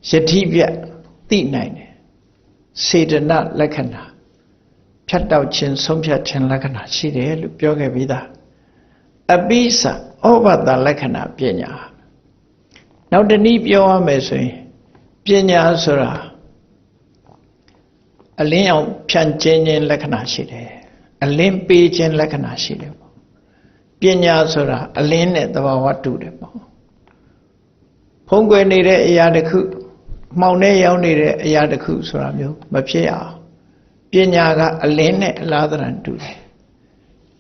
ယတိပြတ်သိနိုင်တယ်စေတနာလက္ခဏာဖြတ်တောက်ခြင်းဆုံးဖြတ်ခြင်းလက္ခဏာရှိတယ်လို့ပြောခဲ့ပြီးသားအပိစဩဘတလက္ခဏာပညာနောက်တနည်းပြောရမယ်ဆိုရင်ပညာဆိုတာအလင်းအောင်ဖြန့်ကျင်းခြင်းလက္ခဏာရှိတယ်အလင်းပေးခြင်းလက္ခဏာရှိတယ်ပေါ့ပညာဆိုတာအလင်းနဲ့သဘာဝတူတယ်ပေါ့ဖုံးကွယ်နေတဲ့အရာတစ်ခုမှောင်ထဲရောက်နေတဲ့အရာတစ်ခုဆိုတာမျိုးမဖြစ်အောင်ပညာကအလင်းနဲ့အလားတန်တူတယ်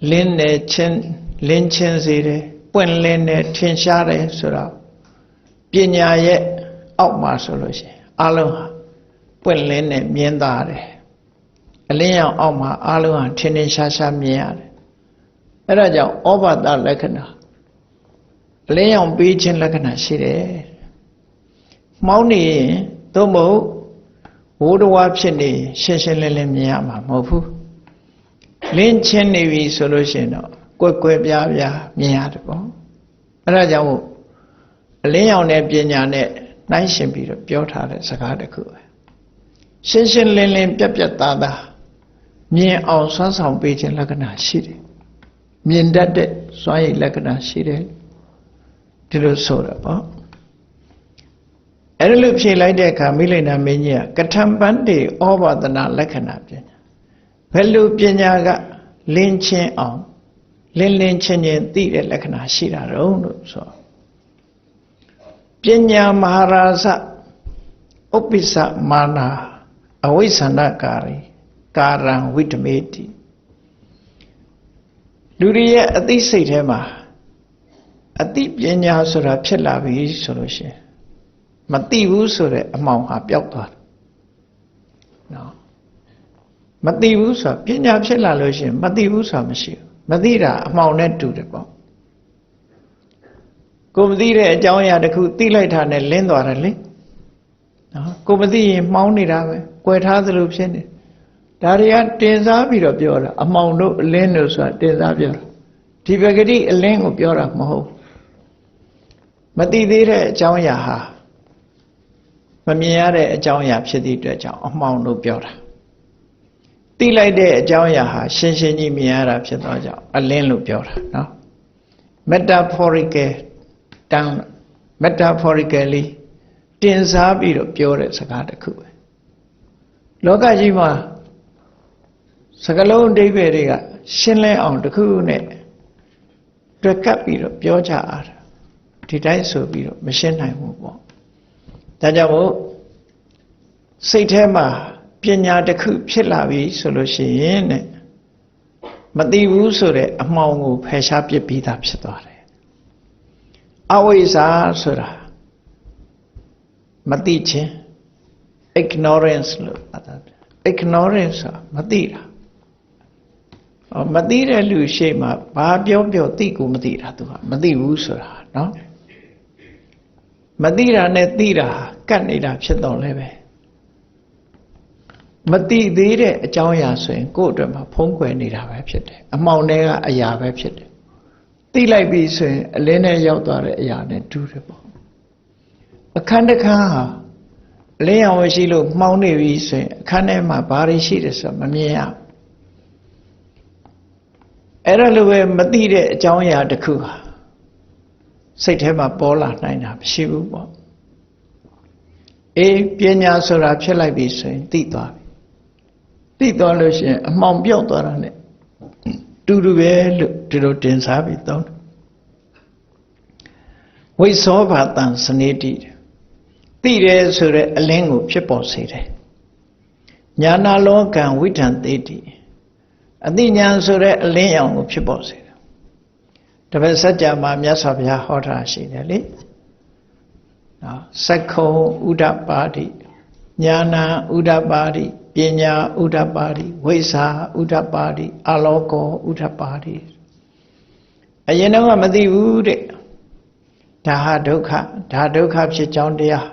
လင်းနဲ့ချင်းလင်းချင်းစေတယ်ပွင့်လင်းနဲ့ထင်ရှားတယ်ဆိုတော့ပညာရဲ့အောက်မှာဆိုလို့ရှိရင်အလုံးဟာပွင့်လင်းနဲ့မြင်သာတယ်အလင်းရောင်အောက်မှာအလုံးဟာထင်ထင်ရှားရှားမြင်ရတယ်အဲ့ဒါကြောင့်ဩဘတလက္ခဏာအလင်းရောင်ပေးခြင်းလက္ခဏာရှိတယ်မှောင်းနေရင်သို့မဟုတ်ဘိုးတော်ဝါဖြစ်နေရှင်းရှင်းလင်းလင်းမြင်ရမှာမဟုတ်ဘူးလင်းချင်းနေပြီဆိုလို့ရှိရင်တော့ကွယ်ကွယ်ပြားပြားမြင်ရတယ်ပေါ့အဲ့ဒါကြောင့်မို့အလင်းရောင်တဲ့ပညာနဲ့နှိုင်းရှင်ပြီးတော့ပြောထားတဲ့စကားတစ်ခုပဲရှင်းရှင်းလင်းလင်းပြတ်ပြတ်သားသားမြင်အောင်ဆွမ်းဆောင်ပေးခြင်းလက္ခဏာရှိတယ်မြင်တတ်တဲ့စွမ်းရည်လက္ခဏာရှိတယ်ဒီလိုဆိုတော့ပေါ့အဲ့လိုဖြေလိုက်တဲ့အခါမိလိန်နာမင်းကြီးကကထံပန္တိဩဘာဒနာလက္ခဏာပညာဘယ်လိုပညာကလင်းချင်းအောင်လင်းလင်းချင်းချင်းသိတဲ့လက္ခဏာရှိတာတော့လို့ဆိုပညာမဟာရာဇဥပ္ပိစ္ဆမာနာအဝိဇ္ဇန္ဒကာရီကာရံဝိတမေတိလူတွေရဲ့အသိစိတ်ထဲမှာအသိပညာဆိုတာဖြစ်လာပြီဆိုလို့ရှိရင်မသိဘူးဆိုတဲ့အမှောင်ဟာပျောက်သွားတယ်နော်မသိဘူးဆိုတာပညာဖြစ်လာလို့ရှိရင်မသိဘူးဆိုတာမရှိဘူးမသိတာအမှောင်နဲ့တူတယ်ပေါ့ကိုမသိတဲ့အကြောင်းအရာတစ်ခုသိလိုက်တာနဲ့လင်းသွားတယ်လေနော်ကိုမသိရင်မှောင်နေတာပဲကွယ်ထားသလိုဖြစ်နေဒါတွေကတင်စားပြီးတော့ပြောတာအမှောင်တို့အလင်းတို့ဆိုတာတင်စားပြောတာဒီပဂတိအလင်းကိုပြောတာမဟုတ်မသိသေးတဲ့အကြောင်းအရာဟာမမြင်ရတဲ့အကြောင်းအရာဖြစ်သည့်အတွက်ကြောင့်အမှောင်တို့ပြောတာသိလိုက်တဲ့အကြောင်းအရာဟာရှင်းရှင်းကြီးမြင်ရတာဖြစ်သောကြောင့်အလင်းလို့ပြောတာနော် metaphorically တင်စားပြီးတော့ပြောတဲ့စကားတစ်ခုပဲလောကကြီးမှာစကားလုံးအဓိပ္ပာယ်တွေကရှင်းလင်းအောင်တစ်ခုနဲ့တွက်ကပ်ပြီးတော့ပြောကြရတာဒီတိုင်းဆိုပြီးတော့မရှင်းနိုင်ဘူးပေါ့ဒါကြောင့်မို့စိတ်ထဲမှာပညာတစ်ခုဖြစ်လာပြီဆိုလို့ရှိရင်တဲ့မသိဘူးဆိုတဲ့အမှောင်ကိုဖယ်ရှားပစ်ပြီးသားဖြစ်သွားတယ်အဝိဇ္ဇာဆိုတာမသိခြင်း ignorance လို့ပြောတာ ignorance ဆိုတာမသိတာမသိတဲ့လူရှိမှဘာပြောပြောသိကိုမသိတာသူကမသိဘူးဆိုတာနော်မသိတာနဲ့သိတာကတ်နေတာဖြစ်တော့လဲပဲမသိသေးတဲ့အကြောင်းအရာဆိုရင်ကိုယ့်အတွက်မှာဖုံးကွယ်နေတာပဲဖြစ်တယ်အမှောင်တွေကအရာပဲဖြစ်တယ်သိလိုက်ပြီဆိုရင်အလင်းနဲ့ရောက်သွားတဲ့အရာနဲ့တူတယ်ပေါ့အခန်းတစ်ခန်းဟာအလင်းရောင်ရှိလို့မှောင်နေပြီဆိုရင်အခန်းထဲမှာဘာတွေရှိတယ်ဆိုတော့မမြင်ရအဲ့ဒါလိုပဲမသိတဲ့အကြောင်းအရာတစ်ခုဟာစိတ်ထဲမှာပေါ်လာနိုင်တာမရှိဘူးပေါ့အေးပညာဆိုတာဖြစ်လိုက်ပြီဆိုရင်သိသွားပြီသိသွားလို့ရှိရင်အမှောင်ပြောက်သွားတာ ਨੇ တူတူပဲလို့ဒီလိုတင်စားပြီးသုံးတယ်ဝိသောဘာတံစနေတိသိတယ်ဆိုတဲ့အလင်းကိုဖြစ်ပေါ်စေတယ် ညာနာလောကံဝိထံသေတိအတိညာဆိုတဲ့အလင်းရောင်ကိုဖြစ်ပေါ်စေတယ်တပည့်စัจ जा မှာမြတ်စွာဘုရားဟောထားရှိတယ်လေနော်စက္ခုံဥဒ္ဒပါတိညာနာဥဒ္ဒပါတိပညာဥဒ္ဒပါတိဝိဇ္ဇာဥဒ္ဒပါတိအလောကောဥဒ္ဒပါတိအရင်တော့မသိဘူးတဲ့ဒါဟာဒုက္ခဒါဒုက္ခဖြစ်ကြောင်းတရား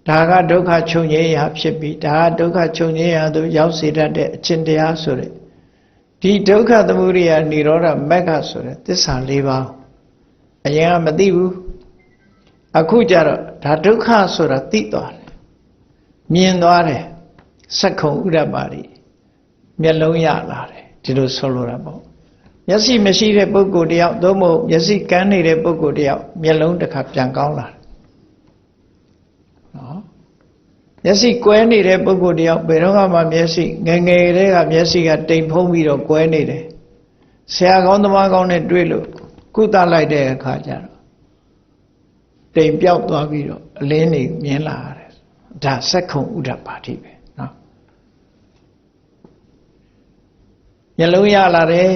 ဒါကဒုက္ခချုပ်ငြိမ်းရာဖြစ်ပြီးဒါဒုက္ခချုပ်ငြိမ်းရာသို့ရောက်စေတတ်တဲ့အချင်းတရားဆိုတဲ့ဒီဒုက္ခသမုဒယនិရောဓမဂ္ဂဆိုတဲ့သစ္စာ၄ပါးအရင်ကမသိဘူးအခုကျတော့ဒါဒုက္ခဆိုတာသိသွားတယ်မြင်သွားတယ်စက္ခုံဥဒ္ဒပါတိမျက်လုံးရလာတယ်ဒီလိုဆိုလိုတာပေါ့မျက်စိမရှိတဲ့ပုဂ္ဂိုလ်တယောက်သို့မဟုတ်မျက်စိကန်းနေတဲ့ပုဂ္ဂိုလ်တယောက်မျက်လုံးတစ်ခါပြန်ကောင်းလာတယ်နော်မျက်စိကွဲနေတဲ့ပုဂ္ဂိုလ်တယောက်ဘယ်တော့မှမျက်စိငယ်ငယ်လေးကမျက်စိကတိမ်ဖုံးပြီးတော့ကွဲနေတယ်ဆရာကောင်းသမားကောင်းနဲ့တွေ့လို့ကုသလိုက်တဲ့အခါကျတော့တိမ်ပြောက်သွားပြီးတော့အလင်းတွေမြင်လာရတယ်ဒါစက္ခုံဥဒ္ဒပါတိပဲနော်မျက်လုံးရလာတယ်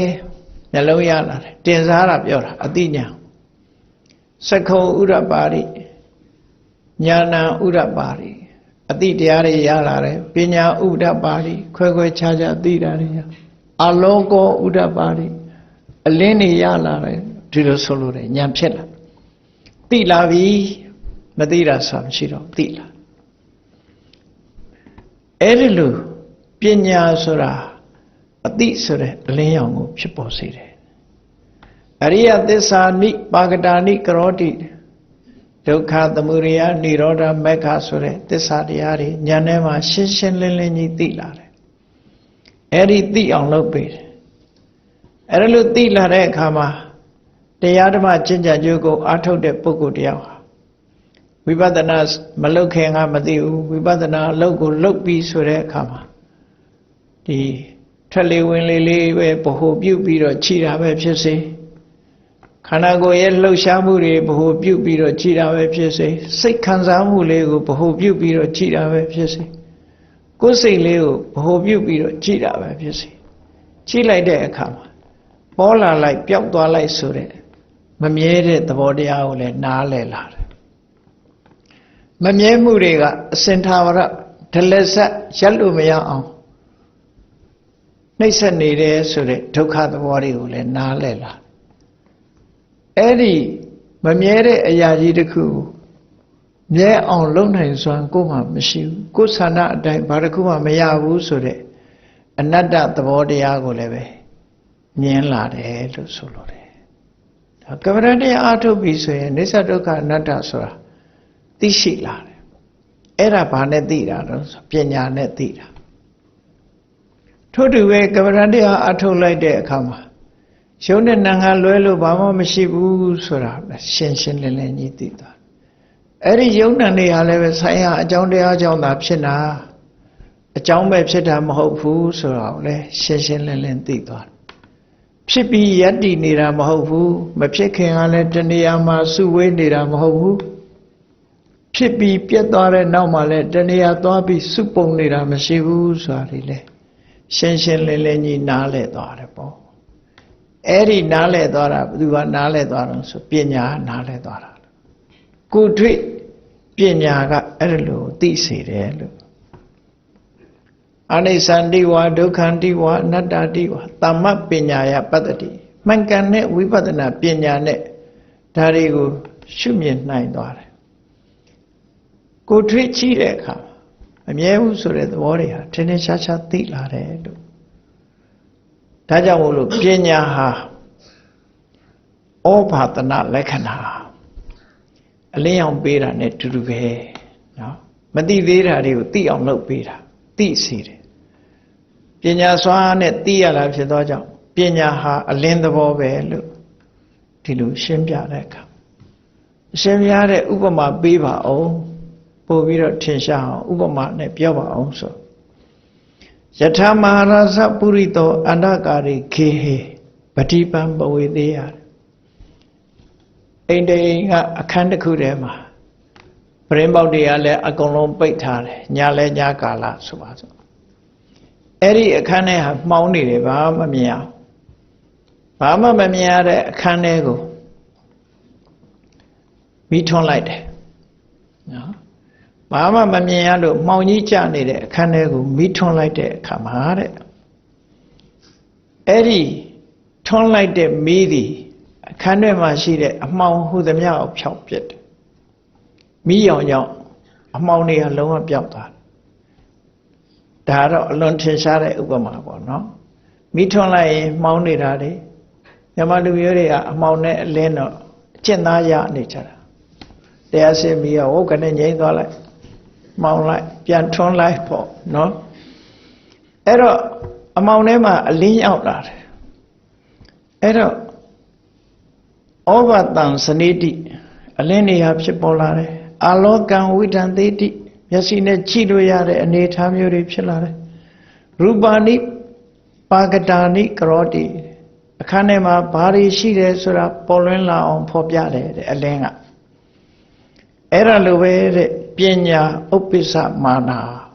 မျက်လုံးရလာတယ်တင်စားတာပြောတာအတိညာစက္ခုံဥဒ္ဒပါတိညာနာဥဒ္ဒပါတိအတိတရားတွေရလာတယ်ပညာဥဒ္ဒပါတိခွဲခွဲခြားခြားသိတာတွေအလောကောဥဒ္ဒပါတိအလင်းတွေရလာတယ်ဒီလိုဆိုလို့တယ်ဉာဏ်ဖြစ်လာသိလာပြီမသိတာဆိုမရှိတော့သိလာအဲ့ဒီလိုပညာဆိုတာအတိဆိုတဲ့အလင်းရောင်ကိုဖြစ်ပေါ်စေတယ်အရိယသစ္စာနိပါကတာနိကရောတိဒုက္ခသမုဒယនិရောဓမဂ္ဂဆိုတဲ့သစ္စာတရားတွေဉာဏ်ထဲမှာရှင်းရှင်းလင်းလင်းကြီးသိလာတယ်အဲ့ဒီသိအောင်လုပ်ပေးတယ်အဲ့ဒါလို့သိလာတဲ့အခါမှာတရားဓမ္မကျင့်ကြံကြိုးကိုအားထုတ်တဲ့ပုဂ္ဂိုလ်တယောက်ဟာဝိပဿနာမလုပ်ခင်ကမသိဘူးဝိပဿနာအလုပ်ကိုလုပ်ပြီးဆိုတဲ့အခါမှာဒီထွက်လေဝင်လေလေးပဲဗဟုပြုပြီးတော့ခြိတာပဲဖြစ်စေခန္ဓာကိုယ်ရဲ့လှုပ်ရှားမှုတွေဗဟုပြုပြီးတော့ခြိတာပဲဖြစ်စေစိတ်ခံစားမှုလေးကိုဗဟုပြုပြီးတော့ခြိတာပဲဖြစ်စေကိုယ်စိတ်လေးကိုဗဟုပြုပြီးတော့ခြိတာပဲဖြစ်စေခြိလိုက်တဲ့အခါမှာပေါ်လာလိုက်ပျောက်သွားလိုက်ဆိုတဲ့မမြဲတဲ့သဘောတရားကိုလည်းနားလည်လာတယ်မမြဲမှုတွေကအစင်ထာဝရဒလဆက်ရက်လို့မရအောင်နှိမ့်ဆက်နေတယ်ဆိုတဲ့ဒုက္ခသဘောတွေကိုလည်းနားလည်လာအဲ့ဒီမမြဲတဲ့အရာကြီးတစ်ခုမြဲအောင်လုပ်နိုင်စွမ်းကိုယ်မှမရှိဘူးကိုယ်ဆန္ဒအတိုင်းဘာတစ်ခုမှမရဘူးဆိုတဲ့အနတ္တသဘောတရားကိုလည်းပဲမြင်လာတယ်လို့ဆိုလိုတယ်ဒါကမ္မဋ္ဌာန်းတရားအားထုတ်ပြီးဆိုရင်နိစ္စဒုက္ခအနတ္တဆိုတာသိရှိလာတယ်အဲ့ဒါဘာနဲ့သိတာလဲဆိုပညာနဲ့သိတာထို့တူပဲကမ္မဋ္ဌာန်းတရားအားထုတ်လိုက်တဲ့အခါမှာရုပ်နဲ့နာမ်ကလွဲလို့ဘာမှမရှိဘူးဆိုတာရှင်းရှင်းလင်းလင်းကြီးသိသွားအဲ့ဒီယုံနာတွေဟာလည်းပဲဆိုင်ရာအကြောင်းတရားကြောင့်သာဖြစ်တာအကြောင်းပဲဖြစ်တာမဟုတ်ဘူးဆိုတာကိုလည်းရှင်းရှင်းလင်းလင်းသိသွားဖြစ်ပြီးယက်တည်နေတာမဟုတ်ဘူးမဖြစ်ခင်ကလည်းတဏှာမှာစုဝေးနေတာမဟုတ်ဘူးဖြစ်ပြီးပြတ်သွားတဲ့နောက်မှာလည်းတဏှာသွားပြီးစုပုံနေတာမရှိဘူးဆိုတာဒီလေရှင်းရှင်းလင်းလင်းကြီးနားလည်သွားတယ်ပေါ့အဲ့ဒီနားလည်သွားတာဘယ်သူကနားလည်သွားတော့ဆိုပညာနားလည်သွားတာကိုယ်တွေ့ပညာကအဲ့လိုသိစေတယ်လို့အနိစ္စန္တိဝါဒုက္ခန္တိဝါအနတ္တတိဝါသမ္မပညာယပတ္တိမှန်ကန်တဲ့ဝိပဿနာပညာနဲ့ဒါတွေကိုရှုမြင်နိုင်သွားတယ်ကိုယ်ထွေးကြည့်တဲ့အခါမမြဲဘူးဆိုတဲ့သဘောတွေဟာထင်းထင်းရှားရှားသိလာတယ်လို့ဒါကြောင့်မို့လို့ပညာဟာဩဘာသနလက္ခဏာအလင်းအောင်ပေးတာနဲ့တူတူပဲနော်မသိသေးတာတွေကိုသိအောင်လုပ်ပေးတာသိစေတယ်ပညာစွာနဲ့သိရတာဖြစ်သောကြောင့်ပညာဟာအလင်းသဘောပဲလို့ဒီလိုရှင်းပြတဲ့အခါရှင်းပြတဲ့ဥပမာပေးပါအောင်ပို့ပြီးတော့ထင်ရှားအောင်ဥပမာနဲ့ပြောပါအောင်ဆိုယထာမဟာရသပုရိသောအန္တကာရိခေဟေပတိပံပဝေသေးယအိန္ဒိကအခန်းတစ်ခုထဲမှာပရင်းပေါက်တွေကလည်းအကုန်လုံးပိတ်ထားတယ်ညလဲညကာလဆိုပါစို့ Eri a cane, Mounty, Bama Mia. Bama Mia, a canego. Meet on light. Bama Mia, Mouni Johnny, a canego, meet on light, come hard. Eri, turn like the meaty, a canema she, a mount who the meow chop yet. Me on young, a mounty alone of that. That alone Cheshire Ubama, no? Meet on like Mounty Daddy. Yamaluria, a mountain leno, Chenaya nature. They are saying me a walk and a yank Mount like, Pianton life, no? Error, a mounema, a lean out that. Error, over than Saniti, a lady have Chipolare, a lot can wait and they did. Yasine Chidoyare and 8 Hamuri Pilare. Rubani Pagatani Karoti. A canema Bari Shide Sura Polenla on Popiade, a lenga. Era Luve Piena Opisa Mana.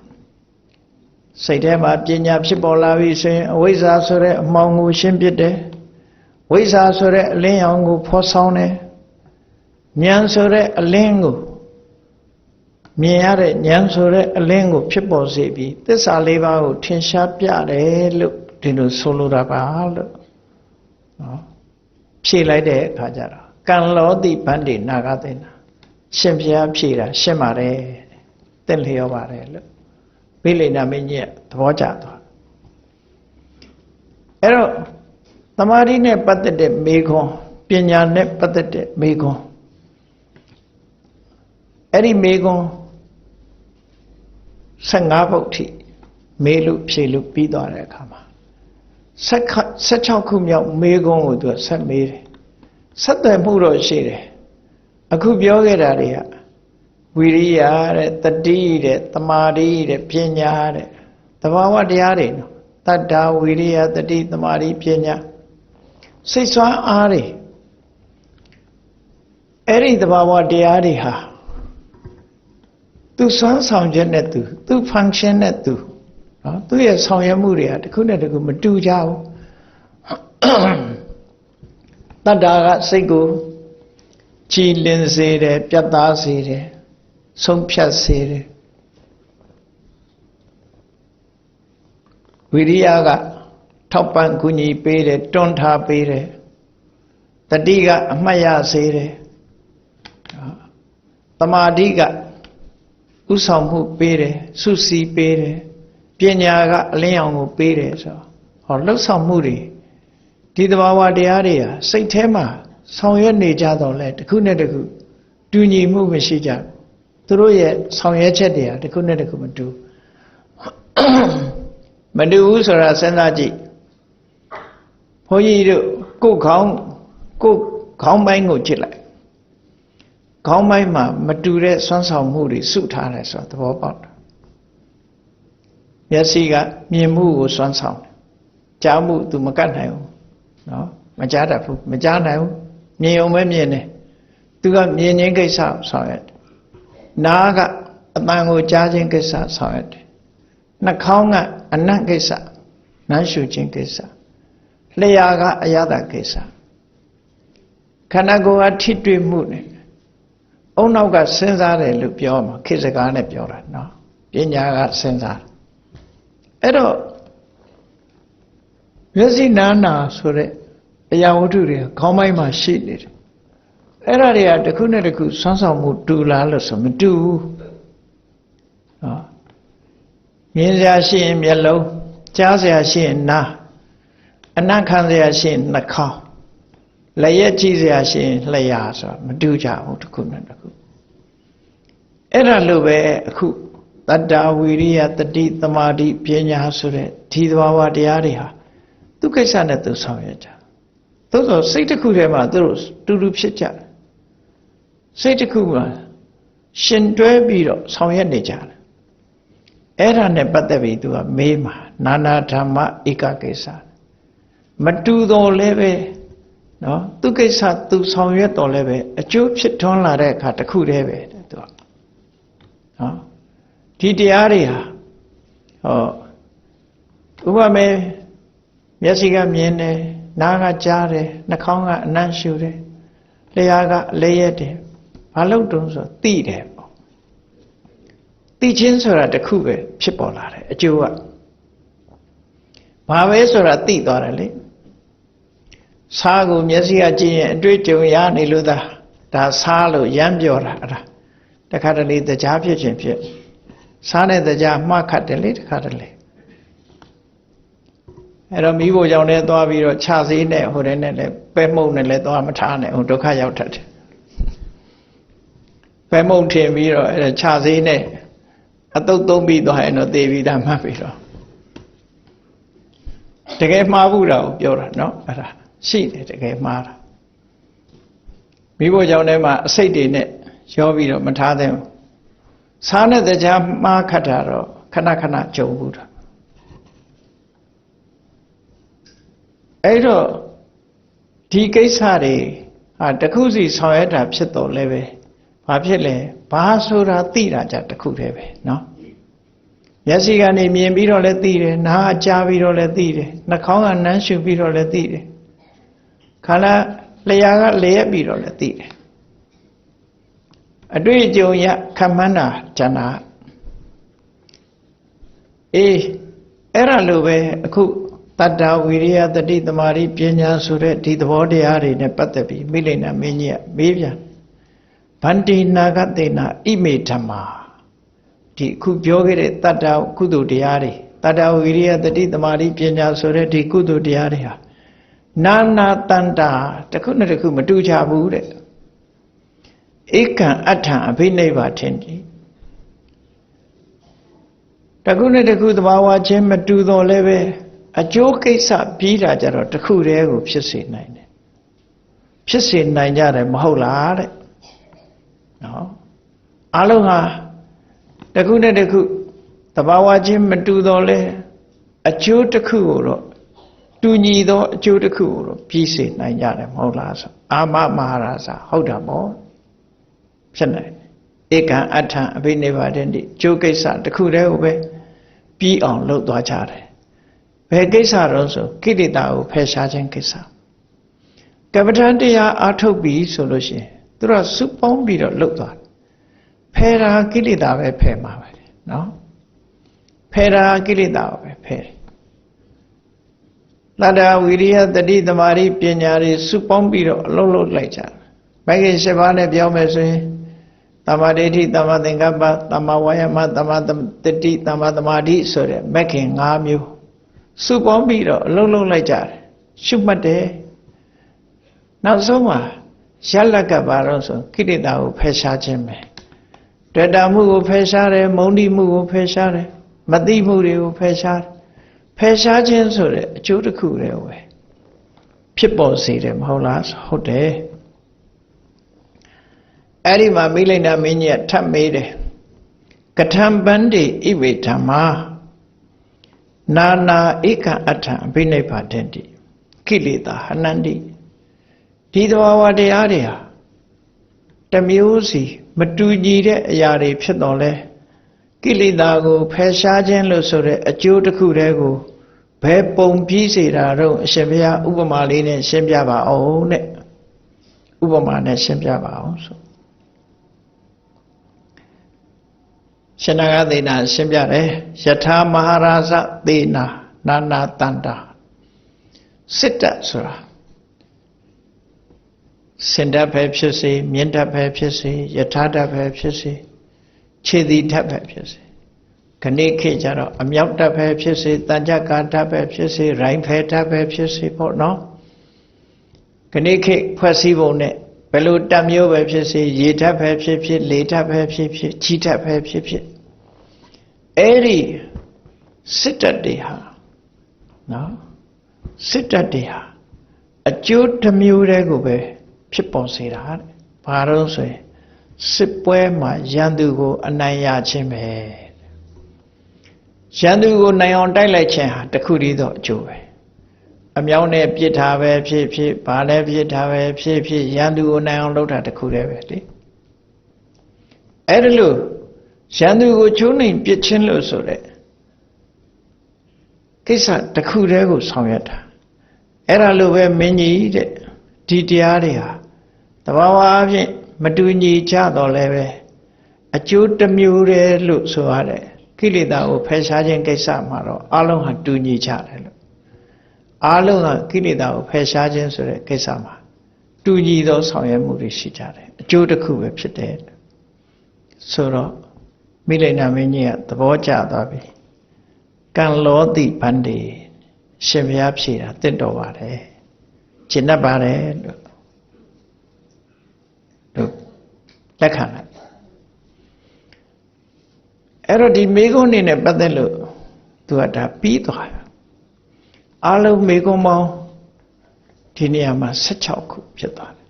Saitema Piena Chipolavi say, Wisa Sore Mongu Shimpide, Wisa Sore Leongu Posone, Nyan Sore Lengu. Miare Nyansore a lingo people sebi. This are leva tinsha piare look to solo rabal. She like the Kajara. Can Lord the Pandi Nagadina. Shempia Pira, Shemare. Then he over. Billy Naminia, the Wajato. Ero Tamarine Patate Mego, Pina ne Patate Mego. Eddie Mego. Sangavoti, Melu, Shelu, Pidore Kama. Such how come out Megon would do a set made. Set the Muro shade. A cubioga area. We are the deed, the Mari, the Pina, the Wawa diarin. That da we are the deed, the Mari Pina. Say so Ari. Eri the Wawa diariha. Tu sound sound genetu, tu function netu. Tu yes, how you muria, the Kunadu do jow. Tadaga Sego, Chilin Sede, Piata Sede, Sompia Sede. Viriaga, Topan Kuni Pede, Tonta Pede, Tadiga Maya Sede, Tamadiga. Usamu pere, Susi pere, Pianaga Leon pere, so or Losamuri. Didawa de area, say Tema, Sonya Nejado let, Kunedaku, Duni Mumishija, Throye, Sonya Chedia, the Kunedaku do. Madu Usara Senaji. Hoyi go count mango chilla. Call my ma, Mature, Sons of Moody, Sutara, so the about. Yasiga, Miamu, Sons of Jamu to Macanayo. No, Majada, Majanayo, Neo Memiene. To got me in Gesa, saw it. Naga, a mango judging Gesa, saw it. Nakonga, a Nangesa, Nashu Jinkesa. Leaga, a Yada Gesa. Can I go at Titri Moon? Oh, now got Sensare Lupioma, Kizagane Piora, no. Pinya Sensar. Edo Yasi Nana, Sure, a Yamuturia, Komaima sheet. Eraria, the Kuneku, Sansa Mutu Lalasum, do. Minzia Shin yellow, Jazia Shin na, and Nakanzia Shin Naka. Laya Chizia Shin Layasa, Maduja, Utukunaku. Era Lube, Ku, Tada Wiria, the Deep, the Madi, Piena Sure, Tidwawa Diaria, Tukasana to Soyaja. Those are Saitakurema, those, Turu Picha. Saitakuma, Shindre Biro, Soyaneja. Era ne Batavi to a Mema, Nana Tama Ikakesa. Matudo leve. No, tu cái sao tu sau nhất tổ lệ về, chú biết thon là đấy cả khu đấy về, đó, thì đi à, ဥပမာမျက်စိကမြင်တယ်နားကကြားတယ်နှာခေါင်းကအနံ့ရှူတယ်လျှာကအလေးရက်တယ်ဘာလို့တုံးဆိုသိတယ်ပေါ့သိချင်းဆိုတာတစ်ခုပဲဖြစ်ပေါ်လာတယ်အကျိုးကဘာပဲဆိုတာသိသွားတယ်လေစားကိုမျက်စိကကြည့်ရင်အတွေ့အကြုံရနေလို့ဒါစားလို့ရမ်းပြောတာအဲ့ဒါတခါတလေတရားဖြစ်ခြင်းဖြစ်စားတဲ့တရားမှားခတ်တယ်လေတခါတလေအဲ့တော့မိဖို့ကြောင့်လည်းသွားပြီးတော့ခြာစေးနဲ့ဟိုတဲ့နဲ့လည်းပဲမှုန့်နဲ့လည်းသွားမထားနဲ့ဟိုဒုက္ခရောက်တတ်တယ်ပဲမှုန့်ထင်ပြီးတော့အဲ့ခြာစေးနဲ့အတုတ်သုံးပြီးသွားရင်တော့သေပြီးသားမှတ်ပြီးတော့တကယ်မှားဘူးတာကိုပြောတာနော်အဲ့ဒါရှိတယ်တကယ်မှားတာမိဖို့ကြောင့်လည်းမှအစိတ်တွေနဲ့ရောပြီးတော့မထားသင့်ဘူးစားတဲ့တရားမှားခတ်တာတော့ခဏခဏကြုံဘူးတာအဲ့တော့ဒီကိစ္စတွေဟာတခုစီဆောင်ရွက်တာဖြစ်တော့လည်းပဲဘာဖြစ်လဲဘာဆိုတာသိတာကြတခုတည်းပဲเนาะမျက်စိကနေမြင်ပြီးတော့လည်းသိတယ်နားကကြားပြီးတော့လည်းသိတယ်နှာခေါင်းကနမ်းရှုပြီးတော့လည်းသိတယ်ခန္ဓာလျှာကလျက်ပြီးတော့လည်းသိတယ်အတွေ့အကြုံရခံမှန်းတာဉာဏ်နာအဲ့ဒါလိုပဲအခုတတ္တဝိရိယတတိသမารိပညာဆိုတဲ့ဒီသဘောတရားတွေနဲ့ပတ်သက်ပြီးမိလိန်နာမင်းကြီးကမေးပြန်ဗန္တိနာဂတေနာဣမေဓမ္မာဒီအခုပြောခဲ့တဲ့တတ္တကုသိုလ်တရားတွေတတ္တဝိရိယတတိသမารိပညာဆိုတဲ့ဒီကုသိုလ်တရားတွေဟာနာနာတန္တာတစ်ခုနဲ့တစ်ခုမတူကြဘူးတဲ့ဧကံအဋ္ဌံအဘိနိဗ္ဗာထင်တိတစ်ခုနဲ့တစ်ခုသဘာဝချင်းမတူတော့လည်းပဲအကျိုးကိစ္စပြီးတာကြတော့တစ်ခုတည်းကိုဖြစ်စေနိုင်တယ်ဖြစ်စေနိုင်ကြတယ်မဟုတ်လားတဲ့နော်အလုံးဟာတစ်ခုနဲ့တစ်ခုသဘာဝချင်းမတူတော့လဲအကျိုးတစ်ခုကိုတော့တူညီသောအကျိုးတစ်ခုကိုတော့ပြီးစေနိုင်ကြတယ်မဟုတ်လားဆိုအာမမဟာရဇဟုတ်တာပေါ့ဖြစ်နိုင်ဧကံအဋ္ဌံအဘိနိဗ္ဗာန်တိကျိုးကိစ္စတစ်ခုတည်းကိုပဲပြီးအောင်လုပ်သွားကြတယ်ဘယ်ကိစ္စတော့ဆိုကိလေသာကိုဖယ်ရှားခြင်းကိစ္စကပ္ပဋ္ဌာန်းတရားအားထုတ်ပြီးဆိုလို့ရှိရင်သူတို့စုပေါင်းပြီးတော့လုပ်သွားတယ်ဖယ်တာကိလေသာပဲဖယ်မှာပဲနော်ဖယ်တာကိလေသာပဲဖယ်တတ္တဝိရိယတတိသမารိပညာတွေစုပေါင်းပြီးတော့အလုံးလုံးလိုက်ကြတယ်ဘိုင်ကြီး7ပါးနဲ့ပြောမယ်ဆိုရင်သမ္မာဒိဋ္ဌိသမ္မာသင်္ကပ္ပသမ္မာဝါယာမသမ္မာတတိသမ္မာသမာဓိဆိုတဲ့မဂ်ခင်5မျိုးစုပေါင်းပြီးတော့အလုံးလုံးလိုက်ကြတယ်ရှုမှတ်တယ်နောက်ဆုံးမှာရလက်ကဘာလို့ဆိုကိလေသာကိုဖယ်ရှားခြင်းပဲတွေ့တာမှုကိုဖယ်ရှားတယ်မုန်းတိမှုကိုဖယ်ရှားတယ်မသိမှုတွေကိုဖယ်ရှားတယ်ဖယ်ရှားခြင်းဆိုတဲ့အကျိုးတစ်ခုတည်းပဲဖြစ်ပေါ်စေတယ်မဟုတ်လားဟုတ်တယ်အဲ့ဒီမှာမိလိန်နာမင်းကြီးကထပ်မေးတယ်ကထံပန္တိဣဝေဓမ္မာနာနာဧကံအဋ္ဌံအဘိနိဗ္ဗာန်တိကိလေသာဟနန္တိဒီသဘာဝတရားတွေဟာတစ်မျိုးစီမတူညီတဲ့အရာတွေဖြစ်တော့လဲကိလေသာကိုဖယ်ရှားခြင်းလို့ဆိုတဲ့အကျိုးတစ်ခုတည်းကိုဘယ်ပုံပြီးစေတာတော့အရှင်ဘုရားဥပမာလေးနဲ့ရှင်းပြပါအောင်တဲ့ဥပမာနဲ့ရှင်းပြပါအောင်ဆိုရှင်နာဂသေနာရှင်းပြတယ်ယထာမဟာရာဇသေနာနာနာတန္တာစစ်တဆိုတာစင်တတ်ပဲဖြစ်စေမြင့်တတ်ပဲဖြစ်စေယထာတတ်ပဲဖြစ်စေခြေတိတတ်ပဲဖြစ်စေခဏိခေကြတော့အမြောက်တတ်ပဲဖြစ်စေတန်ကြကာတတ်ပဲဖြစ်စေရိုင်းဖဲတတ်ပဲဖြစ်စေပေါ့နော်ခဏိခေဖွဲ့စည်းပုံနဲ့ဘယ်လိုတတ်မျိုးပဲဖြစ်စေရေတတ်ပဲဖြစ်ဖြစ်လေတတ်ပဲဖြစ်ဖြစ်ခြိတတ်ပဲဖြစ်ဖြစ်အဲ့ဒီစစ်တတ်တွေဟာနော်စစ်တတ်တွေဟာအကျိုးတစ်မျိုးတည်းကိုပဲဖြစ်ပေါ်စေတာတဲ့ဘာလို့ဆိုရင်စစ်ပွဲမှာရန်သူကိုအနိုင်ရခြင်းပဲရန်သူကိုနိုင်အောင်တိုက်လိုက်ခြင်းဟာတခုတည်းသောအကျိုးပဲအမြောက်နဲ့ပြစ်တာပဲဖြစ်ဖြစ်ဘာလဲပြစ်တာပဲဖြစ်ဖြစ်ရန်သူကိုနိုင်အောင်လုပ်တာတခုတည်းပဲလေအဲ့ဒါလို့ရန်သူကိုချိုးနှိမ်ပြစ်ခြင်းလို့ဆိုတဲ့ကိ ကိစ္စတစ်ခုတည်းကိုဆောင်ရွက်တာအဲ့ဒါလိုပဲမင်းကြီးတဲ့ဒီတရားတွေဟာတဘာဝအဖြစ်မတူညီကြတော့လည်းပဲအကျိုးတစ်မျိုးတည်းလို့ဆိုရတယ်ကိလေသာကိုဖယ်ရှားခြင်းကိစ္စမှာတော့အလုံးဟာတူညီကြတယ်လို့အလုံးကကိလေသာကိုဖယ်ရှားခြင်းဆိုတဲ့ကိစ္စမှာတူညီသောဆောင်ရွက်မှုတွေရှိကြတယ်အကျိုးတစ်ခုပဲဖြစ်တယ်ဆိုတော့မိလိန်နာမင်းကြီးကသဘောကျသွားပြီကံလောတိဗန္တိရှင်ဘုရားဖြေတာတင့်တော်ပါတယ်ကျင့်တတ်ပါတယ်လို့လက်ခံလိုက်အဲ့တော့ဒီမေကုန်းနေနဲ့ပတ်သက်လို့သူကဒါပြီးသွားတယ်အလုံးမေကုန်းပေါင်းဒီနေရာမှာ16ခုဖြစ်သွားတယ်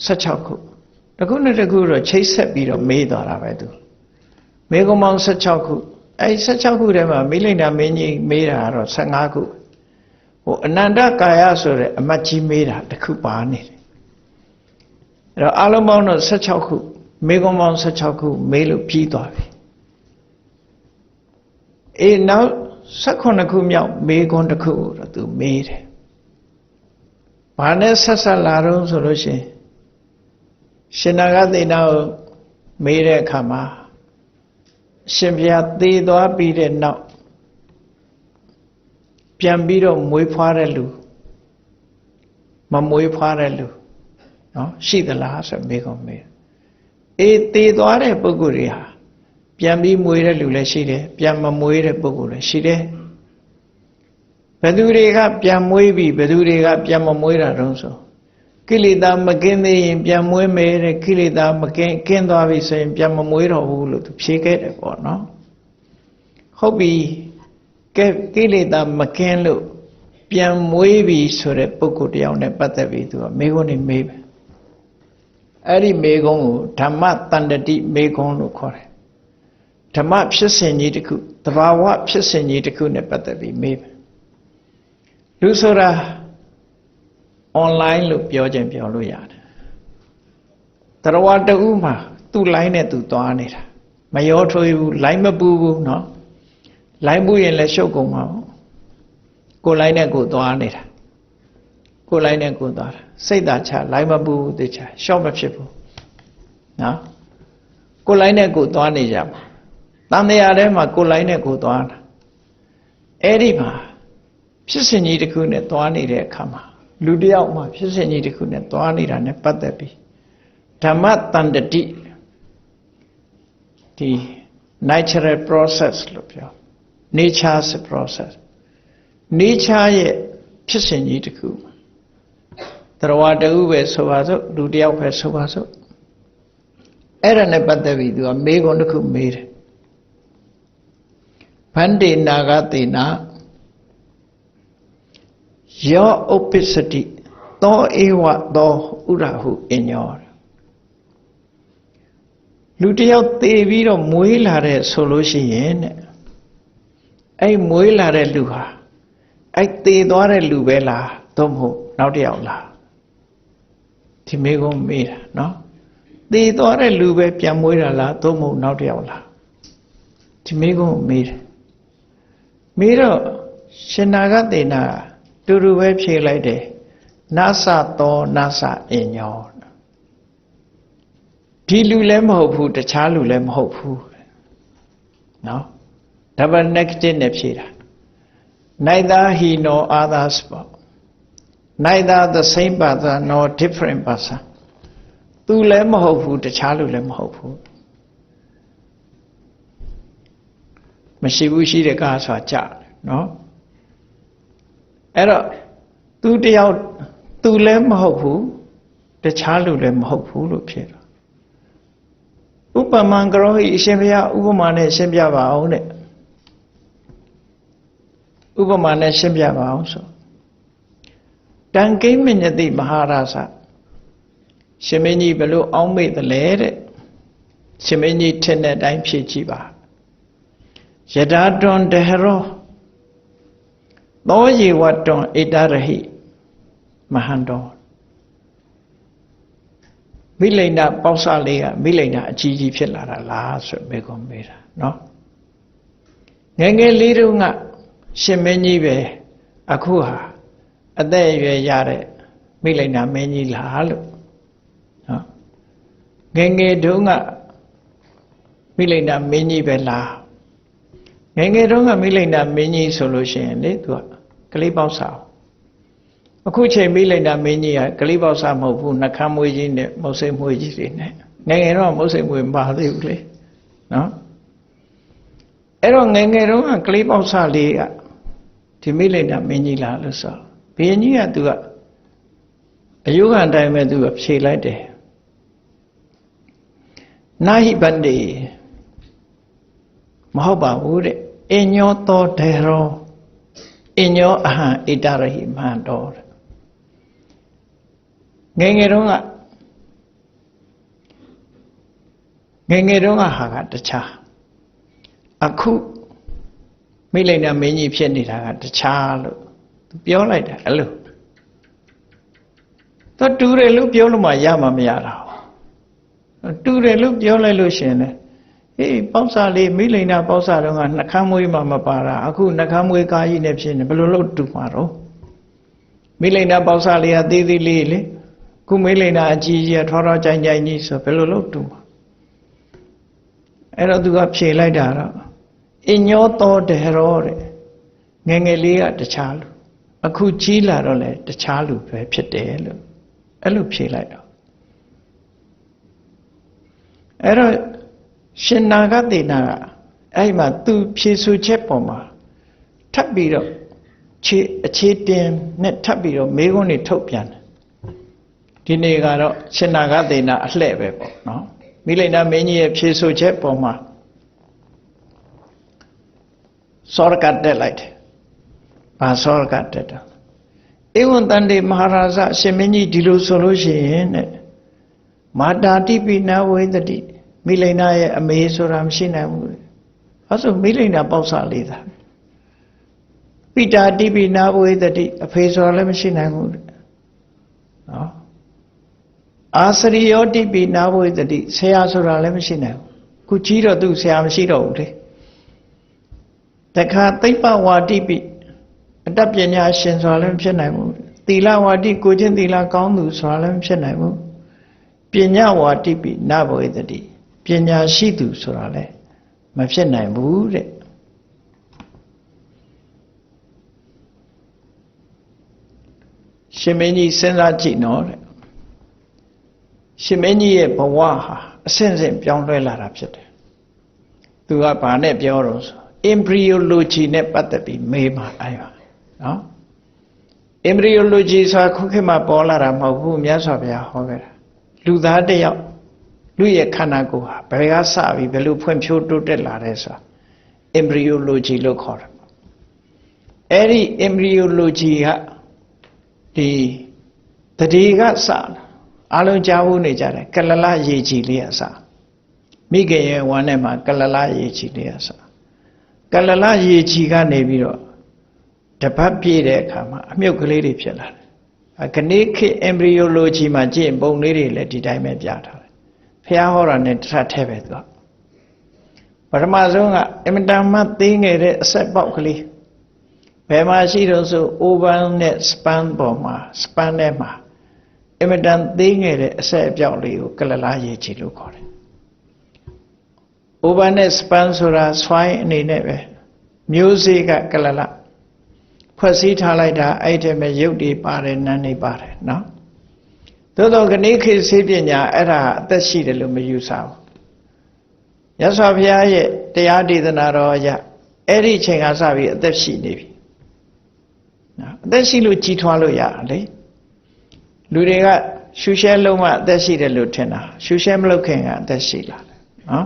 16ခုတစ်ခုနဲ့တစ်ခုတော့ချိတ်ဆက်ပြီးတော့မေးသွားတာပဲသူမေကုန်းပေါင်း16ခုအဲ့16ခုထဲမှာမိလိန်နာမင်းကြီးမေးတာကတော့15ခုဟိုအနန္တကာယဆိုတဲ့အမတ်ကြီးမေးတာတစ်ခုပါနေတယ်အဲ့တော့အလုံးပေါင်းတော့16ခုမေကုန်းပေါင်း16ခုမေးလို့ပြီးသွားပြီအေးနောက်18ခုမြောက်မေကုန်းတစ်ခုတော့သူမေးတယ်ဘာနဲ့ဆက်ဆက်လာတော့ဆိုလို့ရှိရင်ရှင်နာဂသေနာကိုမေးတဲ့အခါမှာရှင်ဘုရားသေသွားပြီးတဲ့နောက်ပြန်ပြီးတော့မွေးဖွားတဲ့လူမမွေးဖွားတဲ့လူနော်ရှိသလားဆိုမေးကုန်မေးအေးသေသွားတဲ့ပုဂ္ဂိုလ်တွေဟာပြန်ပြီးမွေးတဲ့လူလည်းရှိတယ်ပြန်မမွေးတဲ့ပုဂ္ဂိုလ်လည်းရှိတယ်ဘယ်သူတွေကပြန်မွေးပြီးဘယ်သူတွေကပြန်မမွေးတာတုံးဆိုကိလေသာမကင်းသေးရင်ပြန်မွေးမယ်တဲ့ကိလေသာမကင်းသွားပြီဆိုရင်ပြန်မမွေးတော့ဘူးလို့သူဖြေခဲ့တယ်ပေါ့နော်ဟုတ်ပြီကဲကိလေသာမကင်းလို့ပြန်မွေးပြီဆိုတဲ့ပုဂ္ဂိုလ်တယောက်နဲ့ပတ်သက်ပြီးသူကမေခွန်းနေမေးပဲအဲ့ဒီမေခွန်းကိုဓမ္မတန္တတိမေခွန်းလို့ခေါ်တယ်ဓမ္မဖြစ်စဉ်ကြီးတစ်ခုတဘာဝဖြစ်စဉ်ကြီးတစ်ခုနဲ့ပတ်သက်ပြီးမေးပဲလူဆိုတာ online လို့ပြောခြင်းပြောလို့ရတယ်တရားတူမှာသူ့ line နဲ့သူသွားနေတာမရောထွေးဘူး line မပူဘူးเนาะ line ပူရင်လည်းရှုပ်ကုန်မှာပေါ့ကို line နဲ့ကိုသွားနေတာကို line နဲ့ကိုသွားတာစိတ်သာချ line မပူဘူးသိချရှော့မဖြစ်ဘူးเนาะကို line နဲ့ကိုသွားနေကြမှာတန်တရားထဲမှာကို line နဲ့ကိုသွားတာအဲ့ဒီမှာဖြစ်စဉ်ကြီးတစ်ခုနဲ့သွားနေတဲ့အခါမှာလူတယောက်မှာဖြစ်စဉ်ကြီးတစ်ခုနဲ့သွားနေတာနဲ့ပတ်သက်ပြီးဓမ္မတန္တတိဒီ natural process လို့ပြော nature's process nature ရဲ့ဖြစ်စဉ်ကြီးတစ်ခုတရားတူပဲဆိုပါစို့လူတယောက်ပဲဆိုပါစို့အဲ့ဒါနဲ့ပတ်သက်ပြီးသူကမေးခွန်းတစ်ခုမေးတယ်ဗန္တေနာဂသေနာယောဥပ္ပစ္စတိသောဧဝသောဥရဟုအညောလူတယောက်သေပြီးတော့မွေးလာတဲ့ဆိုလို့ရှိရင်တဲ့အဲ့မွေးလာတဲ့လူဟာအဲ့သေသွားတဲ့လူပဲလားသို့မဟုတ်နောက်တစ်ယောက်လားဒီမေကုန်းမေးတာနော်သေသွားတဲ့လူပဲပြန်မွေးတာလားသို့မဟုတ်နောက်တစ်ယောက်လားဒီမေကုန်းမေးတယ်မေးတော့ရှင်နာဂသေနာတူတူပဲဖြေလိုက်တယ်နာသသောနာသအညောဒီလူလည်းမဟုတ်ဘူးတခြားလူလည်းမဟုတ်ဘူးနော် double negative နဲ့ဖြေတာ neither he nor others neither the same person nor different person သူလည်းမဟုတ်ဘူးတခြားလူလည်းမဟုတ်ဘူးမရှိဘူးရှိတဲ့ကားဆိုတာကြနော်အဲ့တော့သူတယောက်သူလည်းမဟုတ်ဘူးတခြားလူလည်းမဟုတ်ဘူးလို့ဖြေတော့ဥပမာကရောဟိအရှင်ဘုရားဥပမာနဲ့ရှင်းပြပါအောင်တဲ့ဥပမာနဲ့ရှင်းပြပါအောင်ဆိုတန်ကိမညတိမဟာရသရှင်မင်းကြီးဘယ်လိုအောင်းမေ့တယ်လဲတဲ့ရှင်မင်းကြီးထင်တဲ့အတိုင်းဖြေကြည့်ပါယထာတွန်တဟရောသောယေဝတွန်ဣတရဟိမဟန္တောမိလိန်နာပေါက်စလေးကမိလိန်နာအကြီးကြီးဖြစ်လာတာလားဆိုမေးခွန်းမေးတာနော်ငယ်ငယ်လေးတုန်းက ရှင်မင်းကြီးပဲအခုဟာအသက်အရွယ်ရတဲ့မိလိန်နာမင်းကြီးလားလို့နော်ငယ်ငယ်တုန်းကမိလိန်နာမင်းကြီးပဲလားငယ်ငယ်တုန်းကမိလိန်နာမင်းကြီးဆိုလို့ရှိရင်လေသူကကလေးပေါက်စားအခုချိန်မိလိန်နာမင်းကြီးကကလေးပေါက်စားမဟုတ်ဘူးနှခမ်းမွေးကြီးနဲ့မုတ်စိတ်မွေးကြီးတွေနဲ့ငယ်ငယ်တော့မုတ်စိတ်မွေးမပါသေးဘူးလေနော်အဲ့တော့ငယ်ငယ်တုန်းကကလေးပေါက်စားလေးကဒီမိလိန်နာမင်းကြီးလားလို့ဆိုဘုရင်ကြီးကသူကအယုခံတိုင်းပဲသူကဖြေလိုက်တယ်နာဟိပန္တိမဟုတ်ပါဘူးတဲ့အညောသောဒေရောအညောအဟံဣတရဟိမဟံတော်ငယ်ငယ်တုန်းကဟာကတခြားအခုမိလိန်နာမင်းကြီးဖြစ်နေတာကတခြားလို့သူပြောလိုက်တာအဲ့လိုသူတူတယ်လို့ပြောလို့မှရမှာမရတာတူတယ်လို့ပြောလိုက်လို့ရှင်လေဟေးပေါက်စာလေးမိလိန်နာပေါက်စာတော့ကနှခမ်းမွေးမှမပါတာအခုနှခမ်းမွေးကားကြီးနဲ့ဖြစ်နေဘယ်လိုလုပ်တူမှာတော့မိလိန်နာပေါက်စာလေးကသေးသေးလေးလေခုမိလိန်နာအကြီးကြီးထွားထွားကြိုင်ကြိုင်ကြီးဆိုဘယ်လိုလုပ်တူမှာအဲ့တော့သူကဖြေလိုက်တာတော့အညောတော်တေရောတဲ့ငယ်ငယ်လေးကတခြားလူအခုကြီးလာတော့လေတခြားလူပဲဖြစ်တယ်လို့အဲ့လိုဖြေလိုက်တော့အဲ့တော့ရှင်နာဂသေနာကအဲ့မှာသူဖြေဆိုချက်ပေါ်မှာထပ်ပြီးတော့အခြေတင်နဲ့ထပ်ပြီးတော့မေးခွန်းတွေထုတ်ပြန်တယ်ဒီနေ့ကတော့ရှင်နာဂသေနာအလှဲ့ပဲပေါ့နော်မိလိန်နာမင်းကြီးရဲ့ဖြေဆိုချက်ပေါ်မှာစောရကတက်လိုက်တယ်။ဘာစောရကတက်တာ။ဧဝံတန္တေမဟာရာဇအရှင်မင်းကြီးဒီလိုဆိုလို့ရှိရင်တဲ့မာတာတိပိနဝေသတိမိလိန်နာရဲ့အမေဆိုတာမရှိနိုင်ဘူး။အဲဆိုမိလိန်နာပေါက်စားလေးသာ။ပိတာတိပိနဝေသတိအဖေဆိုတာလည်းမရှိနိုင်ဘူးတဲ့။နော်။အာစရိယောတိပိနဝေသတိဆရာဆိုတာလည်းမရှိနိုင်ဘူး။ခုကြီးတော့သူဆရာမရှိတော့ဘူးလေ။တခါသိပ္ပဝါတိပိအတတ်ပညာရှင်ဆိုတာလည်းဖြစ်နိုင်ဘူးသီလဝါတိကိုချင်းသီလကောင်းသူဆိုတာလည်းဖြစ်နိုင်ဘူးပညာဝါတိပိနဘဝေတတိပညာရှိသူဆိုတာလည်းမဖြစ်နိုင်ဘူးတဲ့ရှင်မင်းကြီးစဉ်းစားကြည့်နော်တဲ့ရှင်မင်းကြီးရဲ့ဘဝဟာအဆင့်ဆင့်ပြောင်းလဲလာတာဖြစ်တယ်သူကဘာနဲ့ပြောတော့ဆိုembryology နဲ့ပတ်သက်ပြီးမေးမှာအဲ့ပါနော် embryology ဆိုတာခုခေတ်မှာပေါ်လာတာမဟုတ်ဘူးမြတ်စွာဘုရားဟောခဲ့တာလူသားတစ်ယောက်လူရဲ့ခန္ဓာကိုယ်ဟာဘယ်ကစပြီးဘယ်လိုဖွံ့ဖြိုးတိုးတက်လာတဲ့ဆိုတာ embryology လို့ခေါ်တယ်အဲ့ဒီ embryology ကဒီတတိကစအားလုံးကြားဖို့နေကြတယ်ကလလရေကြီးလေးအစမိခင်ရဲ့ဝမ်းထဲမှာကလလရေကြီးလေးအစကလလရေချီကနေပြီးတော့တပတ်ပြည့်တဲ့အခါမှာအမြုပ်ကလေးတွေဖြစ်လာတယ်။ခဏိခေ embryology မှာကြည့်ပုံလေးတွေလည်းဒီတိုင်းပဲပြထားတယ်။ဖះဟောတာနဲ့တစ်ထပ်ထဲပဲသူကပထမဆုံးကအင်မတန်မှသေးငယ်တဲ့အဆက်ပေါက်ကလေးဘယ်မှာရှိတော့ဆို oval နဲ့ span ပေါ်မှာ span ထဲမှာအင်မတန်သေးငယ်တဲ့အဆက်အပြောက်လေးကိုကလလရေချီလို့ခေါ်တယ်oval နဲ့ span ဆိုတာဆွိုင်းအနေနဲ့ပဲမျိုးစေ့ကကလလဖွဲ့စည်းထားလိုက်တာအဲ့ဒီမှာရုပ်တွေပါတယ်နာမ်တွေပါတယ်နော်သို့တော့ခဏိခေဆေးပညာအဲ့ဒါအသက်ရှိတယ်လို့မယူဆဘူးရသော်ဘုရားရဲ့တရားဒေသနာတော်အရအဲ့ဒီချိန်ကစပြီးအသက်ရှိနေပြီနော်အသက်ရှိလို့ကြီးထွားလို့ရတယ်လေလူတွေကရှူရှဲလုံးဝအသက်ရှိတယ်လို့ထင်တာရှူရှဲမလုပ်ခင်ကအသက်ရှိလာတယ်နော်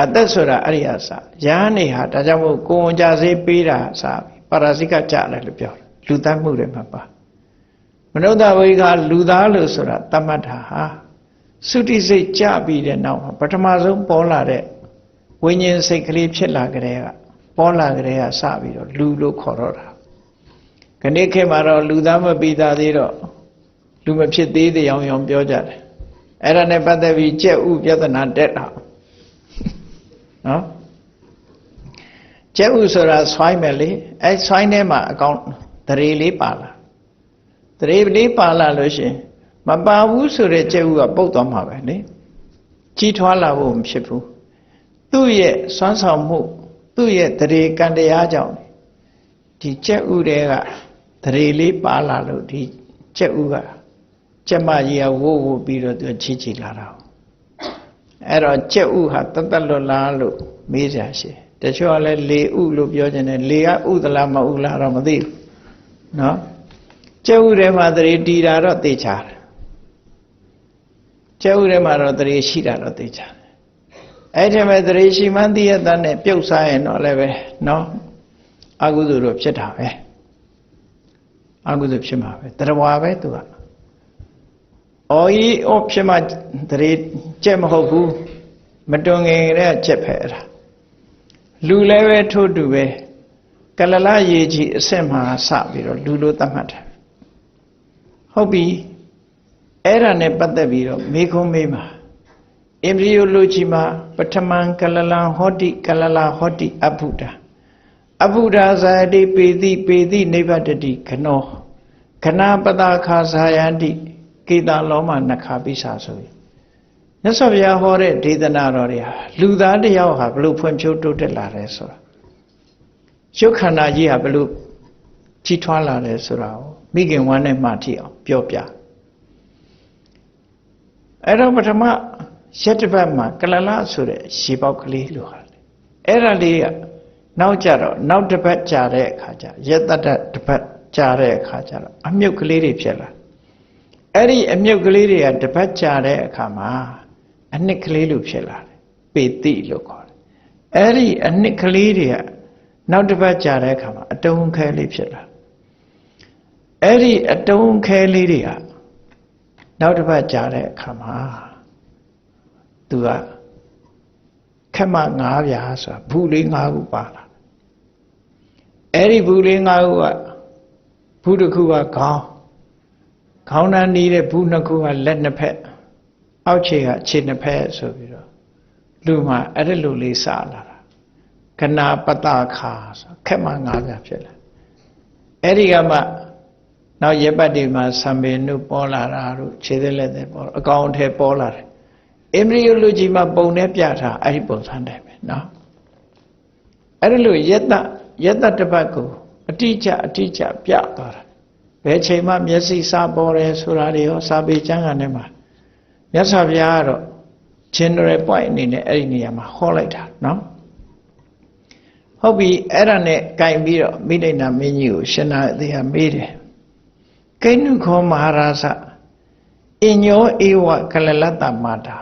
အသက်ဆိုတာအဲ့ဒီအစယားနေဟာဒါကြောင့်မို့ကိုယ်ဝန်ကြစေးပေးတာစပြီပါရဇိကကြတယ်လို့ပြောတယ်လူသားမှုတွေမှာပါမနုဿဝိကလူသားလို့ဆိုတာတမ္မထာဟာသုတိစိတ်ကြပြီးတဲ့နောက်ပထမဆုံးပေါ်လာတဲ့ဝိညာဉ်စိတ်ကလေးဖြစ်လာကြတဲ့ကပေါ်လာကြတဲ့ကစပြီးတော့လူလို့ခေါ်တော့တာခဏခေတ်မှာတော့လူသားမပြီးသားသေးတော့လူမဖြစ်သေးတဲ့အောင်အောင်ပြောကြတယ်အဲ့ဒါနဲ့ပတ်သက်ပြီးကြက်ဥပြဿနာတက်တာနော် ကျက်ဥဆိုတာဆွိုင်းမယ်လေအဲဆွိုင်းထဲမှာအကောင်သရေလေးပါလာသရေလေးပါလာလို့ရှင်မပါဘူးဆိုတဲ့ကျက်ဥကပုတ်သွားမှာပဲလေကြီးထွားလာဖို့မဖြစ်ဘူးသူ့ရဲ့စွမ်းဆောင်မှုသူ့ရဲ့သရေကံတရားကြောင့်ဒီကျက်ဥတွေကသရေလေးပါလာလို့ဒီကျက်ဥကကျက်မကြီးကဝိုးဝိုးပြီးတော့သူချီလာတာအဲ့တော့ကျက်ဥဟာတတ်လွတ်လားလို့မေးကြရှိတချို့ကလည်းလေဥလို့ပြောကြတယ်လေကဥသလားမဥလားတော့မသိဘူးနော်ကျက်ဥထဲမှာသရေတီတာတော့သိချာတယ်ကျက်ဥထဲမှာတော့သရေရှိတာတော့သိချာတယ်အဲ့ဒီမဲ့သရေရှိမှန်းသိရတဲ့နဲ့ပြုတ်စားရင်တော့လည်းပဲနော်အကုသိုလ်တော့ဖြစ်တာပဲအကုသိုလ်ဖြစ်မှာပဲတရဝါပဲသူကအော်ဤအော်ဖြစ်မှတရေကျက်မဟုတ်ဘူးမတွင်ငယ်တဲ့ကျက်ဖဲအဲ့ဒါလူလည်းပဲထို့တူပဲကလလရေကြီးအစစ်မှာစပြီးတော့လူလိုသတ်မှတ်တယ်ဟုတ်ပြီအဲ့ဒါနဲ့ပတ်သက်ပြီးတော့မေခွန်းမေးမှာembryology မှာပထမံကလလံဟောတိကလလဟောတိအဘုဒ္ဓအဘုဒ္ဓဇာတိပေတိနိဗ္ဗတတိခနောခဏပတာခာဇာယန္တိကေတလောမနခာပိစာဆိုပြီးမြတ်စွာဘုရားဟောတဲ့ဒေသနာတော်တွေဟာလူသားတစ်ယောက်ဟာဘလို့ဖွံ့ဖြိုးတိုးတက်လာတယ်ဆိုတာရုပ်ခန္ဓာကြီးဟာဘလို့ကြီးထွားလာတယ်ဆိုတာကိုမိခင်ဝမ်းနဲ့မှထီအောင်ပြောပြအဲ့တော့ပထမရက်တစ်ပတ်မှာကလလဆိုတဲ့ရေပေါက်ကလေးလိုဟာအဲ့ဒါလေးကနောက်ကြတော့နောက်တစ်ပတ်ကြာတဲ့အခါကျရက်တတစ်ပတ်ကြာတဲ့အခါကျတော့အမြုပ်ကလေးတွေဖြစ်လာအဲ့ဒီအမြုပ်ကလေးတွေကတစ်ပတ်ကြာတဲ့အခါမှာအနှစ်ကလေးလိုဖြစ်လာတယ်ပေတိလို့ခေါ်တယ်အဲ့ဒီအနှစ်ကလေးတွေကနောက်တစ်ပတ်ကြာတဲ့အခါမှာအတုံးခဲလေးဖြစ်လာအဲ့ဒီအတုံးခဲလေးတွေကနောက်တစ်ပတ်ကြာတဲ့အခါမှာသူကခက်မ9ပြားဆိုတာဘူးလေး9ခုပါလာအဲ့ဒီဘူးလေး9ခုကဘူးတစ်ခုကခေါင်းနှန်းနေတဲ့ဘူးနှစ်ခုကလက်နှစ်ဖက်အောက်ခြေကခြေနှစ်ဖက်ဆိုပြီးတော့လူမှာအဲ့ဒီလိုလေးစလာတာခဏပတခါဆိုခက်မ9ပြားဖြစ်လာအဲ့ဒီကမှနောက်ရက်ပတ်တွေမှာဆံပင်တို့ပေါ်လာတာတို့ခြေသက်လက်သက်ပေါ်အကောင်အထည်ပေါ်လာတယ်embryology မှာပုံနဲ့ပြထားအဲ့ဒီပုံစံတိုင်းပဲเนาะအဲ့ဒီလိုယတတစ်ပတ်ကိုအတိအကျပြသွားတာဘယ်ချိန်မှမျက်စိစပေါ်တယ်ဆိုတာတွေရောစာပေကျမ်းဂန်ထဲမှာမြတ်စွာဘုရားကတော့ general point အနေနဲ့အဲ့ဒီနေရာမှာဟောလိုက်တာเนาะဟုတ်ပြီအဲ့ဒါနဲ့ကြိုင်ပြီးတော့မိဒိဏမင်းကြီးကိုရှင်နာအသေးဟာမေးတယ်ကိဏုခောမဟာရာဇအညောဧဝကလလတ္တမာတာ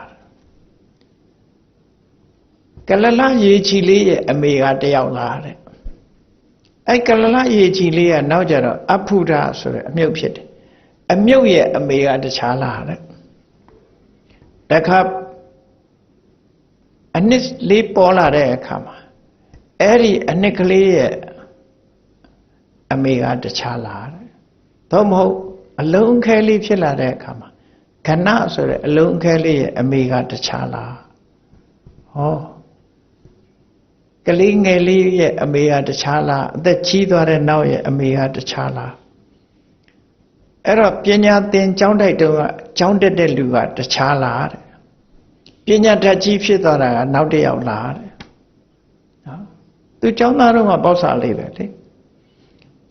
ကလလရေချီလေးရဲ့အမေကတယောက်လားတဲ့အဲ့ကလလရေချီလေးကနောက်ကြတော့အဖုဒဆိုတဲ့အမြုပ်ဖြစ်တယ်အမြုပ်ရဲ့အမေကတခြားလားတဲ့တခါအနှစ်လေးပေါ်လာတဲ့အခါမှာအဲ့ဒီအနှစ်ကလေးရဲ့အမေကတခြားလားတဲ့သို့မဟုတ်အလုံးခဲလေးဖြစ်လာတဲ့အခါမှာခဏဆိုတဲ့အလုံးခဲလေးရဲ့အမေကတခြားလားဟောကလေးငယ်လေးရဲ့အမေကတခြားလားအသက်ကြီးသွားတဲ့နောက်ရဲ့အမေကတခြားလားအဲ့တော့ပညာသင်ကျောင်းတိုက်တုန်းကကျောင်းတက်တဲ့လူကတခြားလားတဲ့ပညာတတ်ကြီးဖြစ်သွားတာကနောက်တစ်ယောက်လားတဲ့နော်သူကျောင်းသားတော့ကပေါ့စာလေးပဲလေ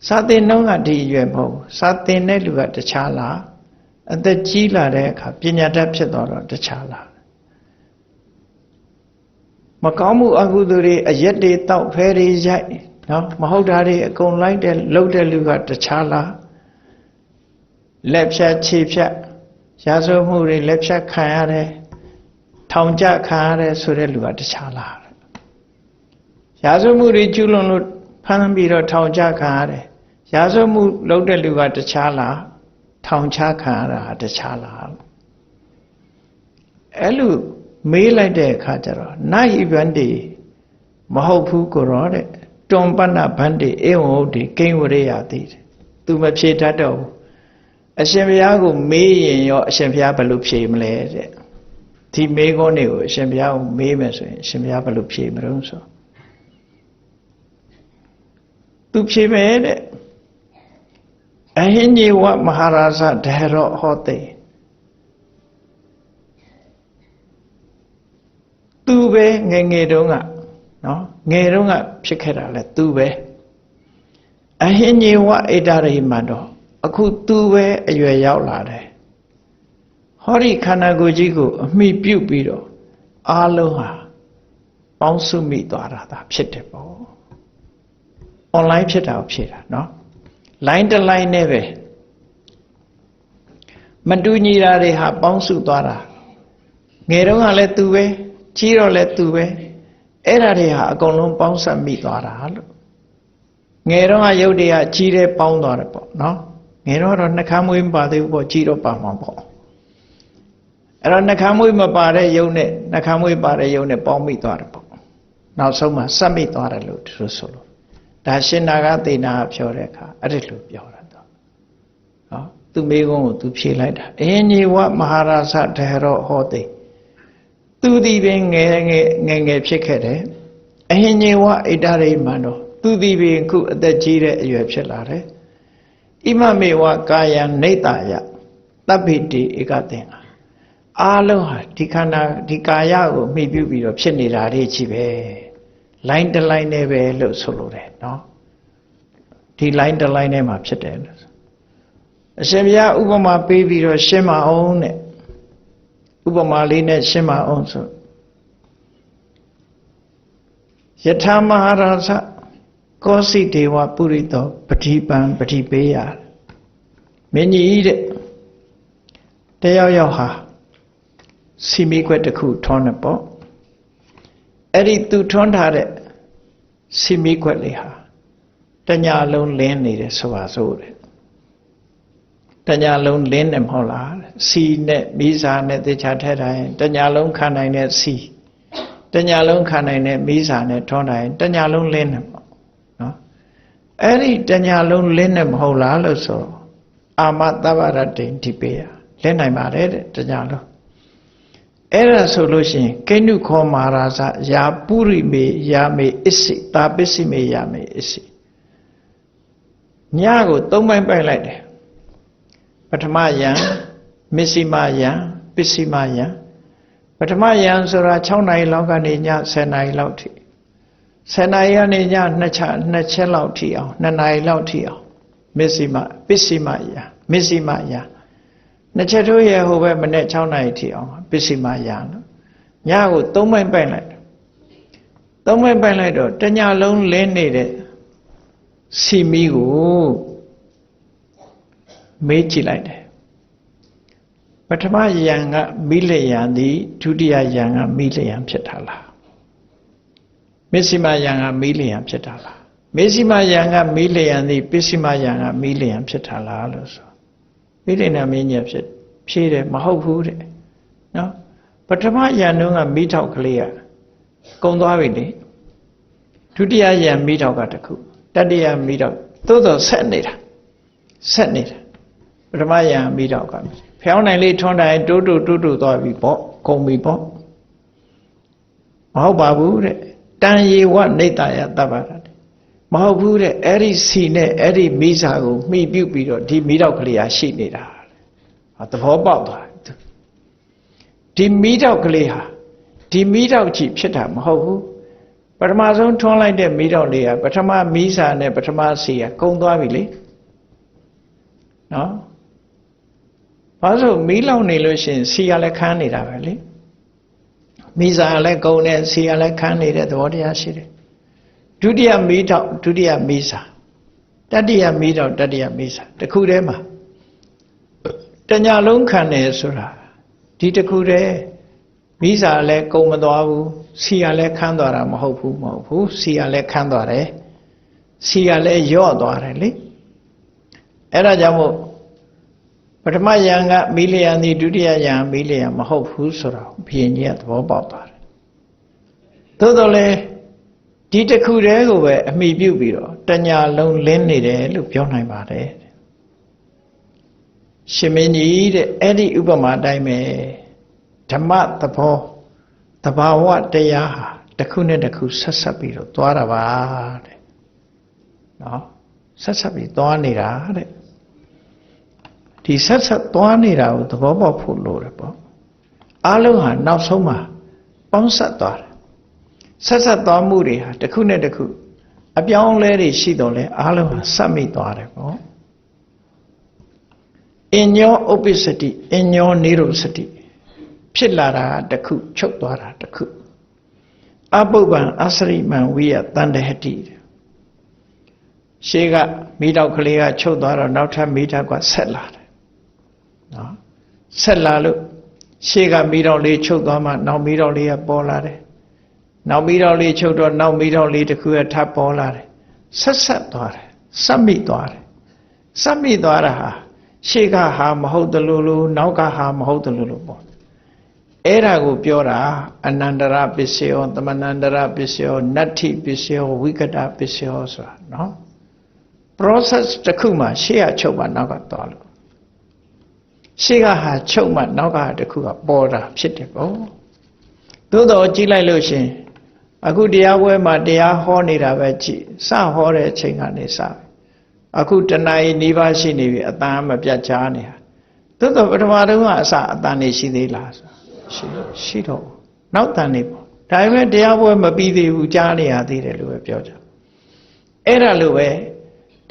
စာသင်နှုန်းကဒီအရွယ်မဟုတ်စာသင်တဲ့လူကတခြားလားအသက်ကြီးလာတဲ့အခါပညာတတ်ဖြစ်သွားတော့တခြားလားမကောင်းမှုအကုသိုလ်တွေအရက်တွေတောက်ဖဲတွေရိုက်နော်မဟုတ်တာတွေအကုန်လိုက်တဲ့လှုပ်တဲ့လူကတခြားလားလက်ဖြတ်ခြေဖြတ်ရာဇဝမှုတွေလက်ဖြတ်ခံရတယ်ထောင်ကျခံရတယ်ဆိုတဲ့လူကတခြားလားရာဇဝမှုတွေကျူးလွန်လို့ဖမ်းပြီးတော့ထောင်ချခံရတယ်ရာဇဝမှုလုပ်တဲ့လူကတခြားလားထောင်ချခံရတာတခြားလားအဲ့လိုမေးလိုက်တဲ့အခါကျတော့နာဟိဗန္တိမဟုတ်ဘူးကိုရောတဲ့တွန်ပဏ္ဏဗန္တိဧဝံဟုတ်တိကိဉ္ဝရိယတိသူမဖြေတတ်တော့ဘူးအရှင်ဘုရားကိုမေးရင်ရောအရှင်ဘုရားဘယ်လိုဖြေမလဲတဲ့ဒီမေးခွန်းတွေကိုအရှင်ဘုရားကိုမေးမယ်ဆိုရင်အရှင်ဘုရားဘယ်လိုဖြေမလို့ဆို သူဖြေမယ်တဲ့အဟိညေဝမဟာရာဇဒေရောဟောတိသူပဲငယ်ငယ်တုန်းကနော်ငယ်တုန်းကဖြစ်ခဲ့တာလဲသူပဲအဟိညေဝဣဒရိမန္တောအခုသူပဲအရွယ်ရောက်လာတယ်ဟောဒီခန္ဓာကိုယ်ကြီးကိုအမိပြုတ်ပြီးတော့အားလုံးဟာပေါင်းစုမိသွားတာဒါဖြစ်တယ်ပေါ့ online ဖြစ်တာဖြစ်တာเนาะ line တစ် line နဲ့ပဲမတူညီတာတွေဟာပေါင်းစုသွားတာငယ်တုန်းကလည်းသူပဲကြီးတော့လည်းသူပဲအဲ့ဒါတွေဟာအကုန်လုံးပေါင်းစပ်မိသွားတာလို့ငယ်တော့ကရုပ်တွေကကြီးတယ်ပေါင်းသွားတယ်ပေါ့เนาะငယ်တော့နှခမ်းမွေးမပါသေးဘူးပေါ့ကြီးတော့ပါမှာပေါ့အဲ့တော့နှခမ်းမွေးမပါတဲ့ရုပ်နဲ့နှခမ်းမွေးပါတဲ့ရုပ်နဲ့ပေါင်းမိသွားတယ်ပေါ့နောက်ဆုံးမှာစပ်မိသွားတယ်လို့သူတို့ဆိုလို့ဒါရှင်နာဂသေနာပြောတဲ့အခါအဲ့ဒီလိုပြောတာတော့ဟောသူမိကုန်းကိုသူဖြေလိုက်တာအင်းညီဝမဟာရာဇဒေရောဟောတိသူဒီပင်ငယ်ဖြစ်ခဲ့တယ်အဟိညေဝဣဒရိမန္တောသူဒီပင်ခုအသက်ကြီးတဲ့အရွယ်ဖြစ်လာတယ်ဣမမေဝကာယံနေတယတပ္ပိတိဧကသင်္ဃအားလုံးဟာဒီခန္ဓာဒီကာယကိုမှီပြုပြီးတော့ဖြစ်နေတာတွေကြီးပဲ line တစ် line နဲ့ပဲလို့ဆိုလိုတယ်เนาะဒီ line တစ် line နဲ့မှာဖြစ်တယ်လို့အရှင်ဘုရားဥပမာပေးပြီးတော့ရှင်းမအောင်တဲ့ဥပမာလေးနဲ့ရှင်းမအောင်ဆိုယထာမဟာရာဇကောစိဒေဝပုရိသောပတိပံပတိပေယမင်းကြီးတဲ့တယောက်ယောက်ဟာစီမီခွက်တစ်ခုထွန်းတယ်ပေါ့အဲ့ဒီသူထွန်းထားတဲ့စီမီခွက်လေးဟာတညာလုံးလင်းနေတယ်ဆိုပါစို့တဲ့တညာလုံးလင်းတယ်မဟုတ်လားစီနဲ့မိစာနဲ့တေချာထည့်တိုင်းတညာလုံးခံနိုင်တဲ့စီတညာလုံးခံနိုင်တဲ့မိစာနဲ့ထွန်းတိုင်းတညာလုံးလင်းတယ်ပေါ့နော်အဲ့ဒီတညာလုံးလင်းတယ်မဟုတ်လားလို့ဆိုအာမသဗ္ဗရတိန်ဒီပေယလင်းနိုင်ပါတယ်တဲ့တညာလုံးအဲ့ဒါဆိုလို့ရှိရင်ကိဏုခောမဟာရာဇယာပုရိမေယာမေအစ္စိတာပစ္စည်းမေယာမေအစ္စိညကို၃ပိုင်းပိုက်လိုက်တယ်ပထမယံမစ္စည်းမယံပစ္စည်းမယံပထမယံဆိုတာ6နာရီလောက်ကနေည10နာရီလောက်ထိ10နာရီကနေည2ချက်လောက်ထိအောင်2နာရီလောက်ထိအောင်မစ္စည်းမပစ္စည်းမယံမစ္စည်းမယံနှစ်ချက်ထိုးရဟိုဘက်မနေ့6နာရီထိအောင်ပစ္စည်းမယံနော်ညကို3ပိုင်းပိုက်လိုက်3ပိုင်းပိုက်လိုက်တော့တညလုံးလင်းနေတဲ့စီမီကိုမေးကြည့်လိုက်တယ်ပထမယံကမိလျံသည်ဒုတိယယံကမိလျံဖြစ်တာလားမစ္စည်းမယံကမိလျံဖြစ်တာလားမစ္စည်းမယံကမိလျံသည်ပစ္စည်းမယံကမိလျံဖြစ်တာလားလို့ဆိုမိလျံမင်းကြီးဖြစ်ဖြေတယ်မဟုတ်ဘူးတဲ့နော်ပထမယံတုန်းကမိထောက်ကလေးကကုံသွားပြီလေဒုတိယယံမိထောက်ကတခုတတိယမိထောက်သို့တော့ဆက်နေတာပထမယံမိထောက်ကဖျောင်းနိုင်လေးထွန်းတိုင်းတိုးသွားပြီပေါ့ကုန်ပြီပေါ့မဟုတ်ပါဘူးတဲ့တန်ယေဝနေတယတပ္ပရတဲ့မဟုတ်ဘူးတဲ့အဲ့ဒီစီနဲ့အဲ့ဒီမိစာကိုမှီပြုတ်ပြီးတော့ဒီမိထောက်ကလေးဟာရှိနေတာသဘောပေါက်သွားတယ်ဒီမိထောက်ကလေးဟာဒီမိထောက်ကြီးဖြစ်တာမဟုတ်ဘူးပထမဆုံးထွန်းလိုက်တဲ့မိထောက်လေးကပထမမိစာနဲ့ပထမစီကကုန်သွားပြီလေနော်ဘာလို့မီးလောင်နေလို့ရှိရင်စီကလည်းခန်းနေတာပဲလေမိစာလည်းကုန်တယ်စီကလည်းခန်းနေတဲ့သဘောတရားရှိတယ်ဒုတိယမီးထောက်ဒုတိယမိစာတတိယမီးထောက်တတိယမိစာတစ်ခုတည်းမှာတညာလုံးခံတယ်ဆိုတာဒီတစ်ခုတည်းမိစာလည်းကုန်မသွားဘူးစီကလည်းခန်းသွားတာမဟုတ်ဘူးစီကလည်းခန်းသွားတယ်စီကလည်းယော့သွားတယ်လေအဲ့ဒါကြောင့်မို့ပထမယံကမိလျံဒီဒုတိယယံမိလျံမဟုတ်ဘူးဆိုတော့ဘုရင်ကြီးကသဘောပေါက်သွားတယ်သို့တော်လည်းဒီတစ်ခုတည်းကိုပဲအမိပြုတ်ပြီးတော့တညာလုံးလင်းနေတယ်လို့ပြောနိုင်ပါတယ်ရှင်မင်းကြီးတဲ့အဲ့ဒီဥပမာတိုင်းပဲဓမ္မသဘောသဘာဝတရားဟာတစ်ခုနဲ့တစ်ခုဆက်ဆက်ပြီးတော့သွားတာပါတဲ့ နော်ဆက်ဆက်ပြီးသွားနေတာတဲ့ဒီဆက်ဆက်သွားနေတာကိုသဘောပေါက်ဖို့လိုတယ်ပေါ့အားလုံးဟာနောက်ဆုံးမှာပေါင်းဆက်သွားတယ်ဆက်ဆက်သွားမှုတွေဟာတစ်ခုနဲ့တစ်ခုအပြောင်းလဲတွေရှိတော့လဲအားလုံးဟာဆက်မိသွားတယ်ပေါ့in your opacity in your nerosity ဖြစ်လာတာတစ်ခုချုပ်သွားတာတစ်ခုအပုပ္ပံအစရိမံဝိယတန္တဟတိရှေးကမိတော့ကလေးကချုပ်သွားတော့နောက်ထပ်မိတော့ကဆက်လာတယ်နော်ဆက်လာလို့ရှေးကမိတော့လေးချုပ်သွားမှနောက်မိတော့လေးကပေါ်လာတယ်နောက်မိတော့လေးချုပ်တော့နောက်မိတော့လေးတစ်ခုကထပ်ပေါ်လာတယ်ဆက်သွားတယ်ဆက်မိသွားတယ်ဆက်မိသွားတာဟာရှေ့ကဟာမဟုတ်တယ်လို့နောက်ကဟာမဟုတ်တယ်လို့ပေါ့အဲ့ဒါကိုပြောတာအနန္တရပစ္စယောသမဏန္တရပစ္စယောနတ္ထိပစ္စယောဝိကတပစ္စယောဆိုတာနော် process တစ်ခုမှရှေ့ကချုပ်မှနောက်ကသွားလို့ရှေ့ကဟာချုပ်မှနောက်ကတစ်ခုကပေါ်တာဖြစ်တယ်ပေါ့သို့တော်ကြည့်လိုက်လို့ရှင်အခုတရားပွဲမှာတရားဟောနေတာပဲကြည့်စဟောတဲ့အချိန်ကနေစအခုတဏှာဤနိဗ္ဗာန်ရှိနေပြီအတန်မပြတ်ချားနေတာသို့တော်ပထမတုန်းကအစအတန်နေရှိသေးလားရှိတော့နောက်တန်နေပေါ့ဒါပေမဲ့တရားပွဲမပြီးသေးဘူးကြားနေရသေးတယ်လို့ပဲပြောကြအဲ့ဒါလိုပဲ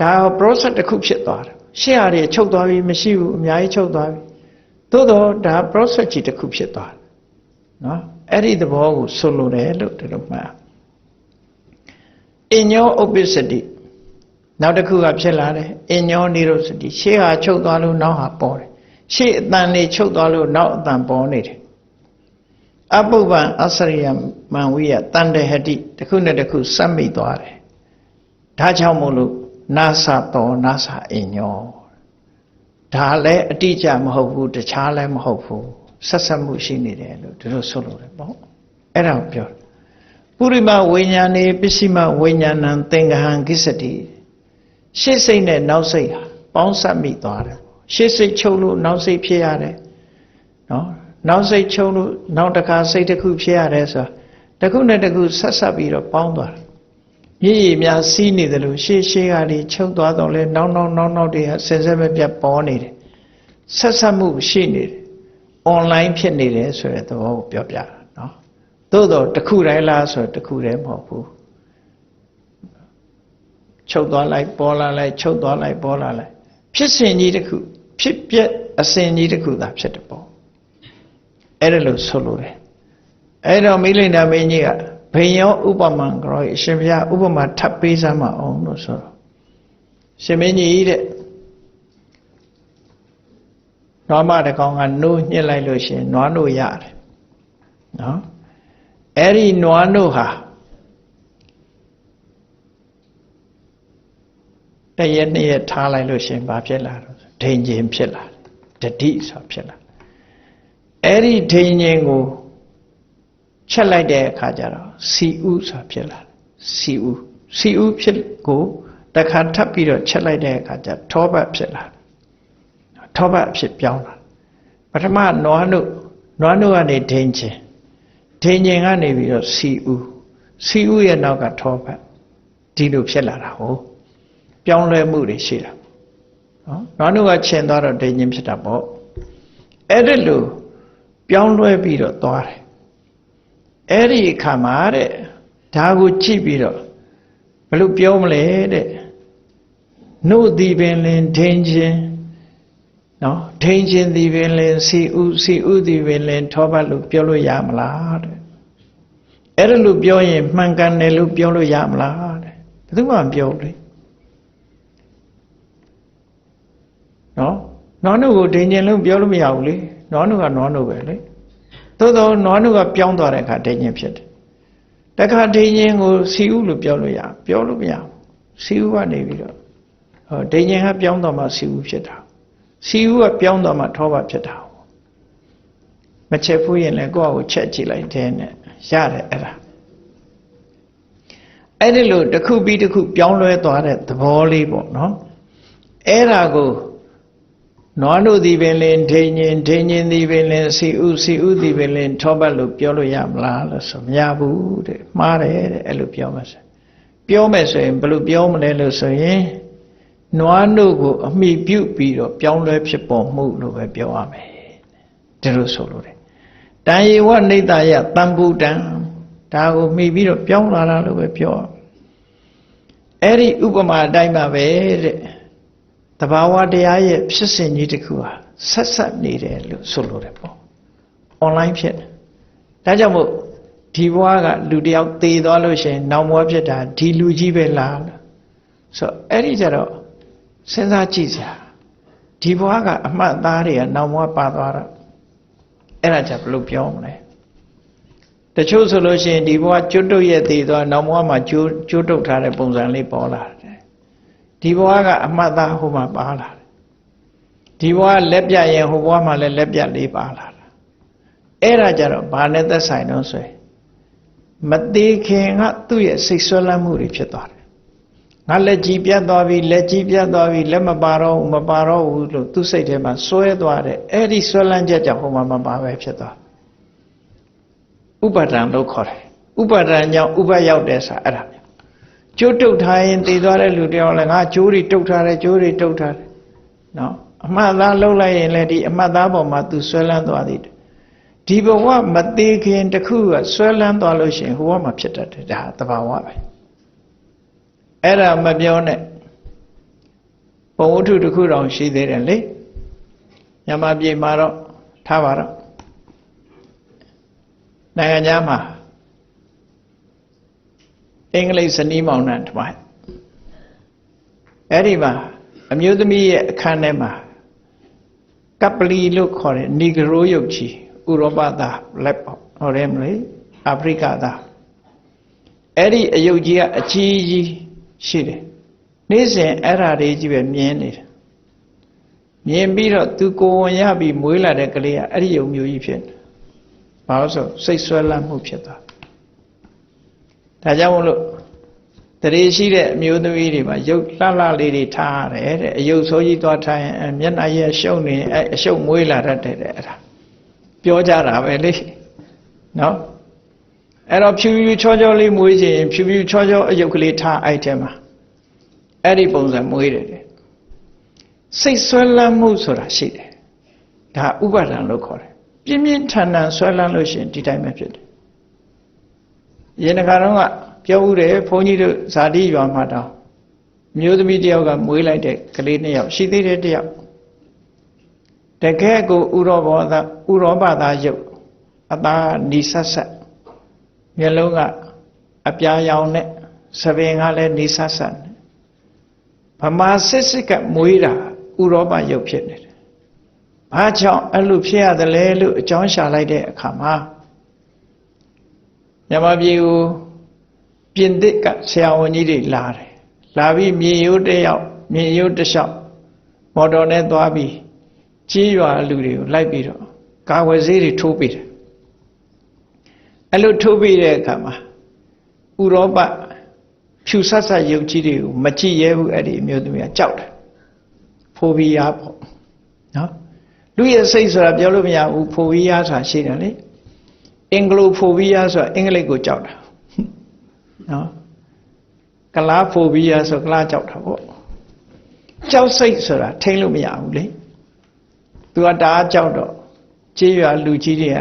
ဒါ process တစ်ခုဖြစ်သွားတယ်ရှေ့ဟာတွေချုပ်သွားပြီမရှိဘူးအများကြီးချုပ်သွားပြီသို့တော့ဒါ process ကြီးတစ်ခုဖြစ်သွားတယ်နော်အဲ့ဒီသဘောကိုဆိုလိုတယ်လို့ဒီလိုမှတ် in your opacity နောက်တစ်ခုကဖြစ်လာတယ် in your nerosity ရှေ့ဟာချုပ်သွားလို့နောက်ဟာပေါ်တယ်ရှေ့အတန်နေချုပ်သွားလို့နောက်အတန်ပေါ်နေတယ်အပုပ္ပံအစရိယမံဝိယတန္တဟတိတစ်ခုနဲ့တစ်ခုစပ်မိသွားတယ်ဒါကြောင့်မို့လို့နာသတောနာသအညောဒါလည်းအတိအကျမဟုတ်ဘူးတခြားလည်းမဟုတ်ဘူးဆက်ဆက်မှုရှိနေတယ်လို့ဒီလိုဆိုလို့တယ်ပေါ့အဲ့ဒါကိုပြောပုရိမဝိညာဏေပစ္စည်းမဝိညာဏံသင်္ကဟံကိစ္စတိရှေ့စိတ်နဲ့နောက်စိတ်ဟာပေါင်းစပ်မိသွားတယ်ရှေ့စိတ်ချုပ်လို့နောက်စိတ်ဖြစ်ရတယ်နော်နောက်စိတ်ချုပ်လို့နောက်တစ်ခါစိတ်တစ်ခုဖြစ်ရတယ်ဆိုတာတစ်ခုနဲ့တစ်ခုဆက်ဆက်ပြီးတော့ပေါင်းသွားတယ်ရည်ရည်များစီးနေတယ်လို့ရှေ့ကလေးချုပ်သွားတော့လဲနောက်တွေကဆင်ဆက်မပြတ်ပေါ်နေတယ်ဆက်ဆက်မှုရှိနေတယ် online ဖြစ်နေတယ်ဆိုတဲ့သဘောကိုပြောပြတာနော်သို့တော့တစ်ခုတိုင်းလားဆိုတော့တစ်ခုတည်းမဟုတ်ဘူးချုပ်သွားလိုက်ပေါ်လာလိုက်ချုပ်သွားလိုက်ပေါ်လာလိုက်ဖြစ်စဉ်ကြီးတစ်ခုဖြစ်ပျက်အစဉ်ကြီးတစ်ခုသာဖြစ်တယ်ပေါ့အဲ့ဒါလို့ဆိုလို့တယ်အဲ့တော့မိလိန်နာမင်းကြီးကဘိယောဥပမာကြောအရှင်ဘုရားဥပမာထပ်ပေးစမ်းမအောင်လို့ဆိုတော့ရှင်မင်းကြီးတဲ့နွားမတစ်ကောင်ကနိုးညှစ်လိုက်လို့ရှင်နွားနို့ရတယ်နော်အဲ့ဒီနွားနို့ဟာတရက်နှစ်ရက်ထားလိုက်လို့ရှင်ဘာဖြစ်လာတော့ဒိန်ကျင်ဖြစ်လာတတိဆိုဖြစ်လာအဲ့ဒီဒိန်ကျင်ကိုချက်လိုက်တဲ့အခါကျတော့စီဥဆိုဖြစ်လာစီဥဖြစ်ကိုတခါထပ်ပြီးတော့ချက်လိုက်တဲ့အခါကျထောပတ်ဖြစ်လာထောပတ်ဖြစ်ပြောင်းလာပထမနွားနို့ကနေဒိန်ကျင်ကနေပြီးတော့စီဥရဲ့နောက်ကထောပတ်ဒီလိုဖြစ်လာတာဟုတ်ပြောင်းလဲမှုတွေရှိတာနော်နွားနို့ကချင်သွားတော့ဒိန်ကျင်ဖြစ်တာပေါ့အဲ့ဒါလိုပြောင်းလဲပြီးတော့သွားတယ်အဲ့ဒီအခါမှာတဲ့ဒါကိုကြည့်ပြီးတော့ဘယ်လိုပြောမလဲတဲ့နို့သည်ပင်လင်ဒိန်ခြင်းနော်ဒိန်ခြင်းသည်ပင်လင်စီဥသည်ပင်လင်ထောပတ်လို့ပြောလို့ရမလားတဲ့အဲ့ဒါလို့ပြောရင်မှန်ကန်တယ်လို့ပြောလို့ရမလားတဲ့ဘယ်သူမှမပြောဘူးလေနော်နွားနို့ကိုဒိန်ခြင်းလို့ပြောလို့မရဘူးလေနွားနို့ကနွားနို့ပဲလေသို့တော့နွားနို့ကပြောင်းသွားတဲ့အခါဒိန်ခြင်းဖြစ်တယ်တခါဒိန်ခြင်းကိုစီဥလို့ပြောလို့မရဘူးစီဥကနေပြီးတော့ဒိန်ခြင်းကပြောင်းသွားမှစီဥဖြစ်တာစီဥကပြောင်းသွားမှထောပတ်ဖြစ်တာမချက်ဘူးရင်လည်းကိုယ့်အကိုချက်ကြည့်လိုက်တဲ့နဲ့ရတယ်အဲ့ဒီလိုတစ်ခုပြီးတစ်ခုပြောင်းလဲသွားတဲ့သဘောလေးပေါ့နော်အဲ့ဒါကိုနွားနို့သည်ပင်လင်ဒိန်ခြင်းသည်ပင်လင်စီဥသည်ပင်လင်ထောပတ်လို့ပြောလို့ရမလားလို့ဆိုမရဘူးတဲ့မှားတယ်တဲ့အဲ့လိုပြောမှဆို ပြောမယ်ဆိုရင်ဘယ်လိုပြောမလဲလို့ဆိုရင်နွားတို့ကိုအမိပြုတ်ပြီးတော့ပြောင်းလဲဖြစ်ပေါ်မှုလို့ပဲပြောရမယ်ဒီလိုဆိုလို့တယ်တန်ယေဝနိတယတံဗုဒ္ဓံဒါကိုမိပြီးတော့ပြောင်းလာတာလို့ပဲပြောအဲ့ဒီဥပမာအတိုင်းပါပဲတဲ့တဘာဝတရားရဲ့ဖြစ်စဉ်ကြီးတစ်ခုဟာဆက်ဆက်နေတယ်လို့ဆိုလို့တယ်ပေါ့ online ဖြစ်တယ်ဒါကြောင့်မို့ဒီဘဝကလူတယောက်သေသွားလို့ရှိရင်နောက်ဘဝဖြစ်တာဒီလူကြီးပဲလားဆိုအဲ့ဒီကြတော့စဉ်းစားကြည့်စရာဒီဘဝကအမှတ်အသားတွေကနောက်ဘဝပါသွားတော့အဲ့ဒါကြဘယ်လိုပြောမလဲတချို့ဆိုလို့ရှိရင်ဒီဘဝကျွတ်တုတ်ရဲ့သေသွားနောက်ဘဝမှာကျွတ်တုတ်ထားတဲ့ပုံစံလေးပေါ်လာတယ်ဒီဘဝကအမှတ်အသားဟိုမှာပါလာတယ်ဒီဘဝလက်ပြရင်ဟိုဘဝမှာလည်းလက်ပြလေးပါလာတာအဲ့ဒါကြတော့ဘာနဲ့သက်ဆိုင်တော့ဆိုရင်မသေးခင်ကသူ့ရဲ့စိတ်ဆွဲလန်းမှုတွေဖြစ်သွားတယ်ငါလက်ကြီးပြတ်သွားပြီလက်ကြီးပြတ်သွားပြီလက်မပါတော့ဘူးမပါတော့ဘူးလို့သူ့စိတ်ထဲမှာဆွဲသွားတယ်အဲ့ဒီဆွဲလန်းချက်ကြောင့်ဟိုမှာမပါပဲဖြစ်သွားဥပါဒံလို့ခေါ်တယ်ဥပါဒံကြောင့်ဥပရောက်တယ်ဆိုတာအဲ့ဒါမျိုးကျိုးတုတ်ထားရင်တည်သွားတဲ့လူတယောက်လည်းငါကျိုးတွေတုတ်ထားတယ်ကျိုးတွေတုတ်ထားတယ်နော်အမှတ်သားလှုပ်လိုက်ရင်လည်းဒီအမှတ်သားပေါ်မှာသူဆွဲလန်းသွားသေးတယ်ဒီဘဝမသေးခင်တခုကဆွဲလန်းသွားလို့ရှိရင်ဟိုဘဝမှာဖြစ်တတ်တယ်ဒါသဘာဝပဲအဲ့ဒါမပြောနဲ့ဘဝတ္ထုတစ်ခုတောင်ရှိသေးတယ်လေညမပြေမှာတော့ထားပါတော့နိုင်ငံသားမှာအင်္ဂလိပ်ဇနီးမောင်နှံတစ်ပိုင်းအဲ့ဒီမှာအမျိုးသမီးရဲ့အခန်းထဲမှာကပလီလို့ခေါ်တဲ့နီဂရိုရုပ်ကြီးဥရောပသားလက်ပေါ့ဟုတ်တယ်မလားအာဖရိကသားအဲ့ဒီအယုတ်ကြီးကအကြီးကြီးရှိတယ်နေ့စဉ်အဲ့ဓာတွေကြီးပဲမြင်နေတယ်မြင်ပြီးတော့သူကိုယ်ဝင်ရပြီးမွေးလာတဲ့ကလေးကအဲ့ဒီယုံမျိုးကြီးဖြစ်တယ်ဘာလို့ဆိုစိတ်ဆွဲလန်းမှုဖြစ်သွားဒါကြောင့်မို့လို့တရေရှိတဲ့အမျိုးသမီးတွေမှာရုပ်လှလှလေးတွေထားရတယ်တဲ့အယုတ်ဆိုးကြီးသွားထားရင်မျက်နှာရဲ့ရှုပ်နေအရှုပ်မွေးလာတတ်တယ်အဲ့ဒါပြောကြတာပဲလေနော်အဲ့တော့ဖြူဖြူချောချောလေးမွေးခြင်းဖြူဖြူချောချောအယုတ်ကလေးထားအဲ့ထဲမှာအဲ့ဒီပုံစံမွေးတယ်စိတ်ဆွဲလန်းမှုဆိုတာရှိတယ်ဒါဥပါဒံလို့ခေါ်တယ်ပြင်းပြင်းထန်ထန်ဆွဲလန်းလို့ရှိရင်ဒီတိုင်းပဲဖြစ်တယ်ရေနဂါတော့ကပြောဦးတယ်ဘုန်းကြီးတို့ဇာတိရွာမှာတောင်မျိုးသမီးတယောက်ကမွေးလိုက်တဲ့ကလေး2ယောက်ရှိသေးတယ်တယောက်တကယ်ကိုဥရောပသားရုပ်အသားနီဆက်ဆက်မျက်လုံးကအပြာရောင်နဲ့သပင်ကလည်းနီဆက်ဆက်ဗမာစစ်ကမွေးတာဥရောပရုပ်ဖြစ်နေတယ်။ဘာကြောင့်အဲ့လိုဖြစ်ရတယ်လဲလို့အကြောင်းရှာလိုက်တဲ့အခါမှာမြန်မာပြည်ကိုပြင်သစ်ကဆရာဝန်ကြီးတွေလာတယ်။လာပြီးမြေရိုးတစ်လျှောက်မော်တော်နဲ့သွားပြီးကြီးရွာလူတွေကိုလိုက်ပြီးတော့ကာဝယ်ဆေးတွေထိုးပေးတယ်အဲ့လိုထိုးပေးတဲ့အခါမှာဥရောပဖြူဆက်ဆက်ရုပ်ကြီးတွေကိုမကြည့်ရဲဘူးအဲ့ဒီအမျိုးသမီးကကြောက်တယ်ဖိုဘီယာပေါ့နော်လူရဲ့စိတ်ဆိုတာပြောလို့မရဘူးဖိုဘီယာဆိုတာရှိတယ်လေအင်္ဂလိုဖိုဘီယာဆိုတာအင်္ဂလိပ်ကိုကြောက်တာနော်ကလားဖိုဘီယာဆိုကလားကြောက်တာပေါ့ကြောက်စိတ်ဆိုတာထိန်းလို့မရဘူးလေသူကတအားကြောက်တော့ကြေးရွာလူကြီးတွေက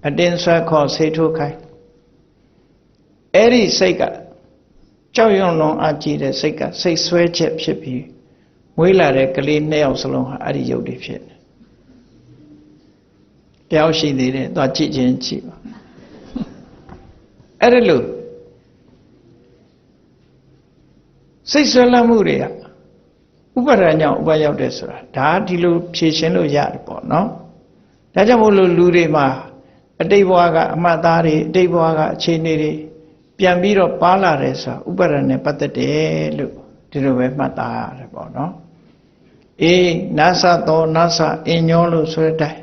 အတင်းဆွဲခေါ်ဆေးထိုးခိုင်းအဲ့ဒီစိတ်ကကြောက်ရွံ့လွန်အားကြီးတဲ့စိတ်ကစိတ်ဆွဲချက်ဖြစ်ပြီးမွေးလာတဲ့ကလေး2ယောက်စလုံးဟာအဲ့ဒီရုပ်တွေဖြစ်တယ်တယောက်ရှိသေးတယ်သွားကြည့်ချင်းကြည့်ပါအဲ့ဒါလို့စိတ်ဆွဲလန်းမှုတွေကဥပါဒဏ်ကြောင့်ဥပရောက်တယ်ဆိုတာဒါဒီလိုဖြေရှင်းလို့ရတယ်ပေါ့နော်ဒါကြောင့်မို့လို့လူတွေမှာအတိတ်ဘဝကအမှတ်သားတွေအတိတ်ဘဝကအခြေအနေတွေပြန်ပြီးတော့ပါလာတယ်ဆိုတာဥပါဒဏ်နဲ့ပတ်သက်တယ်လို့ဒီလိုပဲမှတ်သားရတယ်ပေါ့နော်အေးနာသသောနာသအင်ညောလို့ဆိုတဲ့အတိုင်း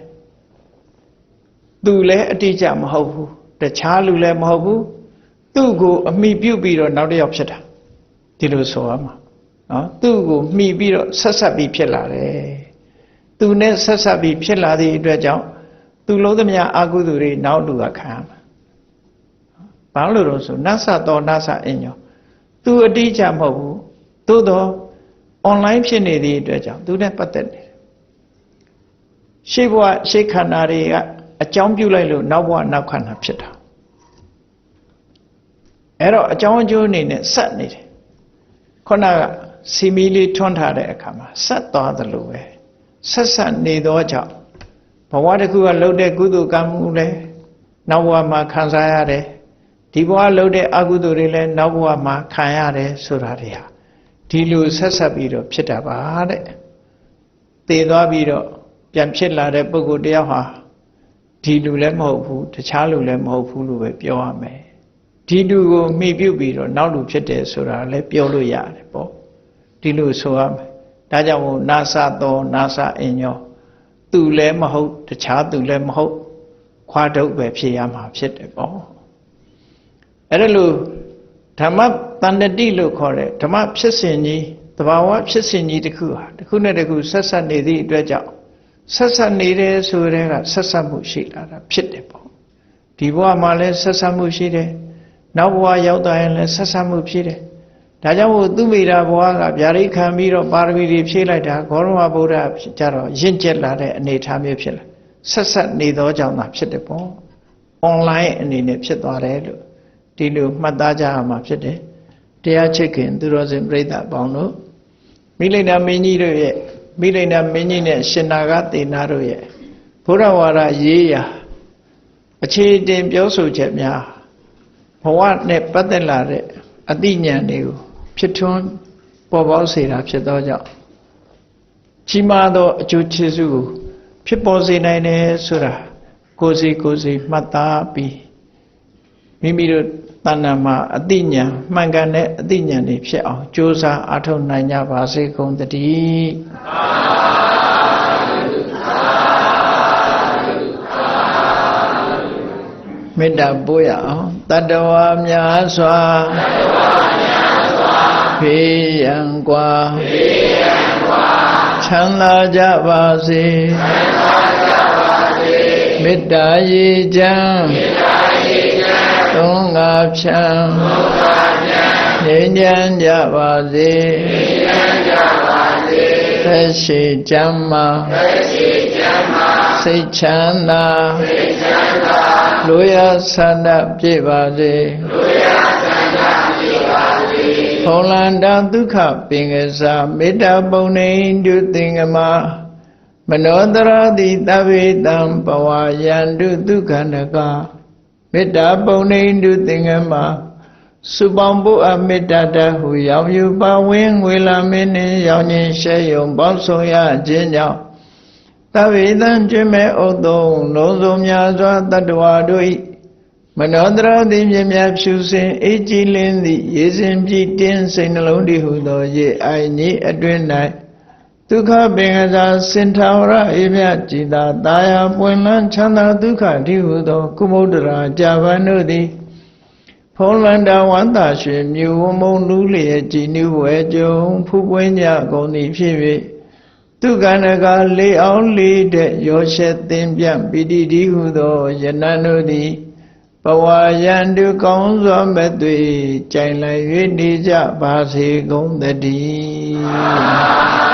သူလည်းအတိအကျမဟုတ်ဘူးတခြားလူလည်းမဟုတ်ဘူးသူ့ကိုအမိပြုတ်ပြီးတော့နောက်တစ်ယောက်ဖြစ်တာဒီလိုဆိုရမှာနော်သူ့ကိုမှီပြီးတော့ဆက်ဆက်ပြီးဖြစ်လာတယ်သူနဲ့ဆက်ဆက်ပြီးဖြစ်လာသည့်အတွက်ကြောင့်သူလုံးသမျှအာဟုသူတွေနောက်လူကခံရမှာဘာလို့လို့ဆိုနတ်ဆသောနတ်ဆအင်ညော သူအတိအကျမဟုတ်ဘူးသို့တော့ online ဖြစ်နေသည့်အတွက်ကြောင့်သူနဲ့ပတ်သက်နေတယ်ရှေ့ဘဝရှေ့ခန္ဓာတွေကအကြောင်းပြုလိုက်လို့နောက်ဘဝနောက်ခန္ဓာဖြစ်တာအဲ့တော့အကြောင်းအကျိုးအနေနဲ့ဆက်နေတယ်ခုနကစီမီလေးထွန်းထားတဲ့အခါမှာဆက်သွားသလိုပဲဆက်နေသောကြောင့်ဘဝတစ်ခုကလှုပ်တဲ့ကုသိုလ်ကံမှုလဲနောက်ဘဝမှာခံစားရတယ်ဒီဘဝလှုပ်တဲ့အကုသိုလ်တွေလဲနောက်ဘဝမှာခံရတယ်ဆိုတာတွေဟာဒီလိုဆက်ပြီးတော့ဖြစ်တာပါတဲ့သေသွားပြီးတော့ပြန်ဖြစ်လာတဲ့ပုဂ္ဂိုလ်တယောက်ဟာဒီလူလည်းမဟုတ်ဘူးတခြားလူလည်းမဟုတ်ဘူးလို့ပဲပြောရမယ်ဒီလူကိုမိပြုတ်ပြီးတော့နောက်လူဖြစ်တယ်ဆိုတာလည်းပြောလို့ရတယ်ပေါ့ဒီလိုဆိုရမယ်ဒါကြောင့်မို့နာစသောနာစအင်ညောသူလည်းမဟုတ်တခြားသူလည်းမဟုတ်ခွာထုတ်ပဲဖြစ်ရမှာဖြစ်တယ်ပေါ့အဲ့ဒါလို့ဓမ္မတန်တတိလို့ခေါ်တဲ့ဓမ္မဖြစ်စဉ်ကြီးသဘာဝဖြစ်စဉ်ကြီးတစ်ခုဟာတစ်ခုနဲ့တစ်ခုဆက်နေသည့်အတွက်ကြောင့်ဆက်နေတယ်ဆိုတဲ့ကဆက်မှုရှိလာတာဖြစ်တယ်ပေါ့ဒီဘဝမှာလည်းဆက်မှုရှိတယ်နောက်ဘဝရောက်သွားရင်လည်းဆက်မှုဖြစ်တယ်ဒါကြောင့်မို့သူမိတာဘဝကဗျာဒိတ်ခံပြီးတော့ပါရမီတွေဖြည့်လိုက်တာဂေါရမဗုဒ္ဓကြတော့ရင့်ကျက်လာတဲ့အနေအထားမျိုးဖြစ်လာဆက်နေသောကြောင့်သာဖြစ်တယ်ပေါ့ online အနေနဲ့ဖြစ်သွားတယ်လို့ဒီလိုမှတ်သားကြရမှာဖြစ်တယ်တရားချစ်ခင်သူတော်စင်ပြိဿအပေါင်းတို့မိလိန်နာမင်းကြီးတို့ရဲ့မိလိန်နာမင်းကြီးနဲ့ရှင်နာဂသေနာတို့ရဲ့ဘုရားဝါဒရေးရာအခြေတင်ပြောဆိုချက်များဘဝနဲ့ပတ်သက်လာတဲ့အသိဉာဏ်တွေကိုဖြစ်ထွန်းပေါ်ပေါက်စေတာဖြစ်သောကြောင့်ကြီးမားသောအကျိုးကျေးဇူးကိုဖြစ်ပေါ်စေနိုင်တယ်ဆိုတာကိုယ်စီမှတ်သားပြီးမိမိတို့တဏ္ဍာမှာအသိဉာဏ်မှန်ကန်တဲ့အသိဉာဏ်တွေဖြစ်အောင်ကြိုးစားအားထုတ်နိုင်ကြပါစေကုန်သတည်းမေတ္တာပို့ရအောင်တတ္တဝါများစွာဖေးရန်กว่าချမ်းသာကြပါစေမေတ္တာရေချမ်းသုံးငါဖြံငြိမ်းချမ်းကြပါစေသက်ရှိချမ်းသာစိတ်ချမ်းသာလူရဆန္ဒပြည့်ပါစေဖုံလန္တာဒုက္ခပင်ကစားမေတ္တာပုံနေတုသင်္ကမမနောတရတိသဗ္ဗေတံဘဝယန္တုဒုက္ခနကမေတ္တာပုံနေတုသင်္ကမစုပေါင်းဖို့အမေတ္တာတဟုရောက်ယူပါဝင်ငွေလာမင်းနှင့်ရောင်ခြင်းရှဲယုံပေါင်းဆောင်ရခြင်းကြောင့်သဗ္ဗေတံကျွမ်းမဲ့ဥသုံးလုံးစုံများစွာတတ္တဝါတို့၏မနောတရတိမြမြဖြူစင်အေးကြည်လင်းသည့်ရေစင်ပြည့်တင်းစိတ်နှလုံးတည်ဟုသောရေအိုင်ကြီးအတွင်၌ဒုက္ခပင်ကစားစင်ထာဝရအေမြကြည်သာတာယာပွင့်လန်းချမ်းသာဒုက္ခတည်ဟုသောကုမုဒ္ဒရာကြာပန်တို့သည်ဖုံးလန္တာဝန္တာရွှေမြူဝမုံလူလျက်ကြည်နူးဝဲကြုံဖူးပွင့်ကြကုန်သည်ဖြစ်၍ဒုက္ခနကလေးအောင်လေးတဲ့ရောရှက်သင်ပြပိတိတိဟုသောယနန်တို့သည်ဘဝယန္တုကောင်းစွာမဲ့သွေကြိုင်လိုက်၍နေကြပါစေကုန်သတည်း